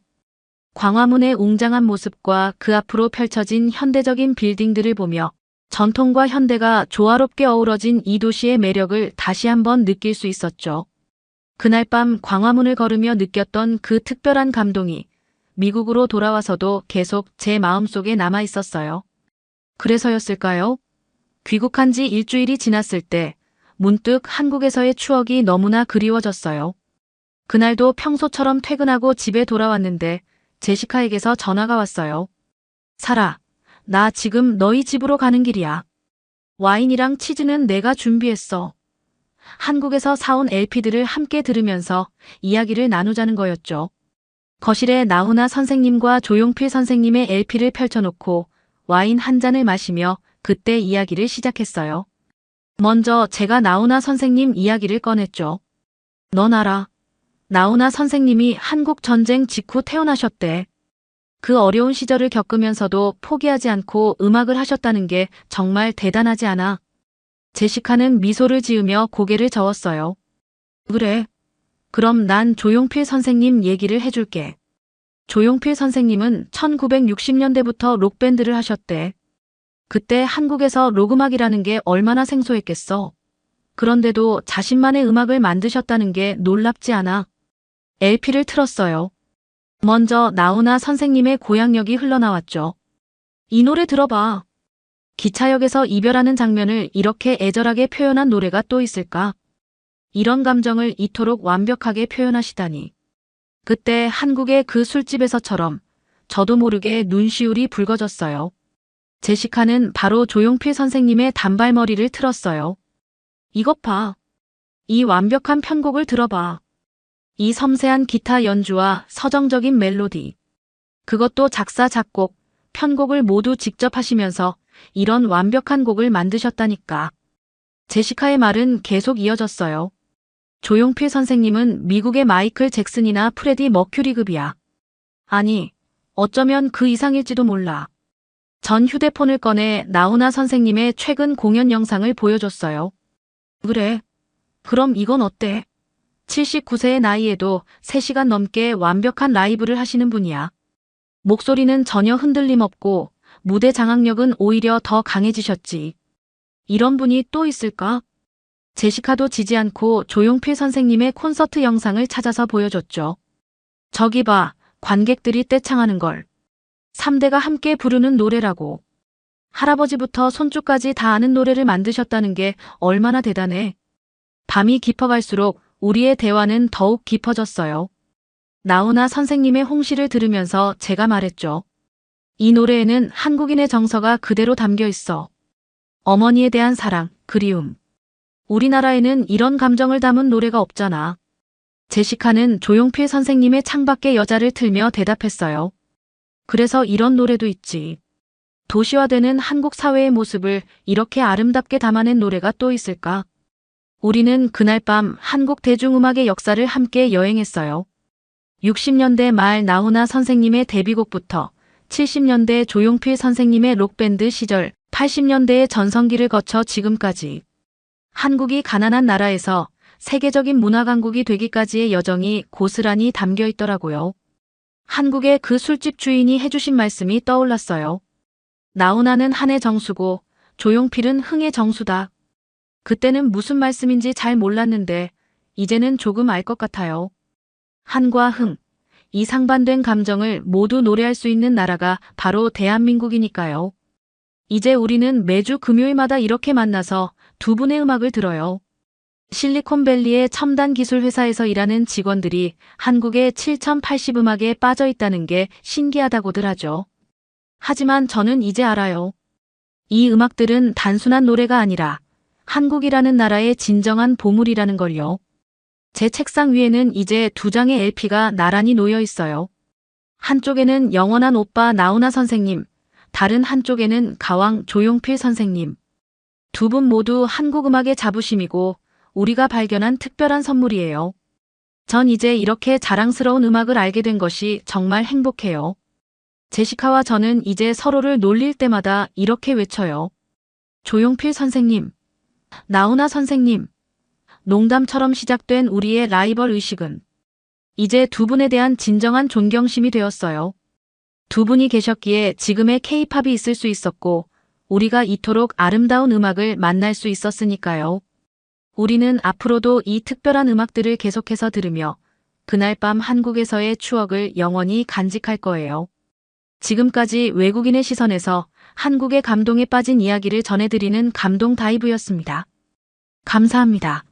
광화문의 웅장한 모습과 그 앞으로 펼쳐진 현대적인 빌딩들을 보며 전통과 현대가 조화롭게 어우러진 이 도시의 매력을 다시 한번 느낄 수 있었죠. 그날 밤 광화문을 걸으며 느꼈던 그 특별한 감동이 미국으로 돌아와서도 계속 제 마음속에 남아 있었어요. 그래서였을까요? 귀국한 지 일주일이 지났을 때 문득 한국에서의 추억이 너무나 그리워졌어요. 그날도 평소처럼 퇴근하고 집에 돌아왔는데 제시카에게서 전화가 왔어요. 사라, 나 지금 너희 집으로 가는 길이야. 와인이랑 치즈는 내가 준비했어. 한국에서 사온 LP들을 함께 들으면서 이야기를 나누자는 거였죠. 거실에 나훈아 선생님과 조용필 선생님의 LP를 펼쳐놓고 와인 한 잔을 마시며 그때 이야기를 시작했어요. 먼저 제가 나훈아 선생님 이야기를 꺼냈죠. 넌 알아. 나훈아 선생님이 한국 전쟁 직후 태어나셨대. 그 어려운 시절을 겪으면서도 포기하지 않고 음악을 하셨다는 게 정말 대단하지 않아? 제시카는 미소를 지으며 고개를 저었어요. 그래. 그럼 난 조용필 선생님 얘기를 해줄게. 조용필 선생님은 1960년대부터 록밴드를 하셨대. 그때 한국에서 록음악이라는 게 얼마나 생소했겠어. 그런데도 자신만의 음악을 만드셨다는 게 놀랍지 않아. LP를 틀었어요. 먼저 나훈아 선생님의 고향역이 흘러나왔죠. 이 노래 들어봐. 기차역에서 이별하는 장면을 이렇게 애절하게 표현한 노래가 또 있을까? 이런 감정을 이토록 완벽하게 표현하시다니. 그때 한국의 그 술집에서처럼 저도 모르게 눈시울이 붉어졌어요. 제시카는 바로 조용필 선생님의 단발머리를 틀었어요. 이것 봐. 이 완벽한 편곡을 들어봐. 이 섬세한 기타 연주와 서정적인 멜로디. 그것도 작사, 작곡, 편곡을 모두 직접 하시면서 이런 완벽한 곡을 만드셨다니까. 제시카의 말은 계속 이어졌어요. 조용필 선생님은 미국의 마이클 잭슨이나 프레디 머큐리급이야. 아니, 어쩌면 그 이상일지도 몰라. 전 휴대폰을 꺼내 나훈아 선생님의 최근 공연 영상을 보여줬어요. 그래. 그럼 이건 어때? 79세의 나이에도 3시간 넘게 완벽한 라이브를 하시는 분이야. 목소리는 전혀 흔들림 없고 무대 장악력은 오히려 더 강해지셨지. 이런 분이 또 있을까? 제시카도 지지 않고 조용필 선생님의 콘서트 영상을 찾아서 보여줬죠. 저기 봐, 관객들이 떼창하는 걸. 3대가 함께 부르는 노래라고. 할아버지부터 손주까지 다 아는 노래를 만드셨다는 게 얼마나 대단해. 밤이 깊어갈수록 우리의 대화는 더욱 깊어졌어요. 나훈아 선생님의 홍시를 들으면서 제가 말했죠. 이 노래에는 한국인의 정서가 그대로 담겨 있어. 어머니에 대한 사랑, 그리움. 우리나라에는 이런 감정을 담은 노래가 없잖아. 제시카는 조용필 선생님의 창밖의 여자를 틀며 대답했어요. 그래서 이런 노래도 있지. 도시화되는 한국 사회의 모습을 이렇게 아름답게 담아낸 노래가 또 있을까? 우리는 그날 밤 한국 대중음악의 역사를 함께 여행했어요. 60년대 말 나훈아 선생님의 데뷔곡부터 70년대 조용필 선생님의 록밴드 시절, 80년대의 전성기를 거쳐 지금까지. 한국이 가난한 나라에서 세계적인 문화 강국이 되기까지의 여정이 고스란히 담겨 있더라고요. 한국의 그 술집 주인이 해주신 말씀이 떠올랐어요. 나훈아는 한의 정수고 조용필은 흥의 정수다. 그때는 무슨 말씀인지 잘 몰랐는데 이제는 조금 알 것 같아요. 한과 흥, 이 상반된 감정을 모두 노래할 수 있는 나라가 바로 대한민국이니까요. 이제 우리는 매주 금요일마다 이렇게 만나서 두 분의 음악을 들어요. 실리콘밸리의 첨단 기술 회사에서 일하는 직원들이 한국의 7080 음악에 빠져 있다는 게 신기하다고들 하죠. 하지만 저는 이제 알아요. 이 음악들은 단순한 노래가 아니라 한국이라는 나라의 진정한 보물이라는 걸요. 제 책상 위에는 이제 2장의 LP가 나란히 놓여 있어요. 한쪽에는 영원한 오빠 나훈아 선생님, 다른 한쪽에는 가왕 조용필 선생님. 두 분 모두 한국 음악의 자부심이고 우리가 발견한 특별한 선물이에요. 전 이제 이렇게 자랑스러운 음악을 알게 된 것이 정말 행복해요. 제시카와 저는 이제 서로를 놀릴 때마다 이렇게 외쳐요. 조용필 선생님, 나훈아 선생님. 농담처럼 시작된 우리의 라이벌 의식은 이제 두 분에 대한 진정한 존경심이 되었어요. 두 분이 계셨기에 지금의 K-팝이 있을 수 있었고 우리가 이토록 아름다운 음악을 만날 수 있었으니까요. 우리는 앞으로도 이 특별한 음악들을 계속해서 들으며 그날 밤 한국에서의 추억을 영원히 간직할 거예요. 지금까지 외국인의 시선에서 한국의 감동에 빠진 이야기를 전해드리는 감동 다이브였습니다. 감사합니다.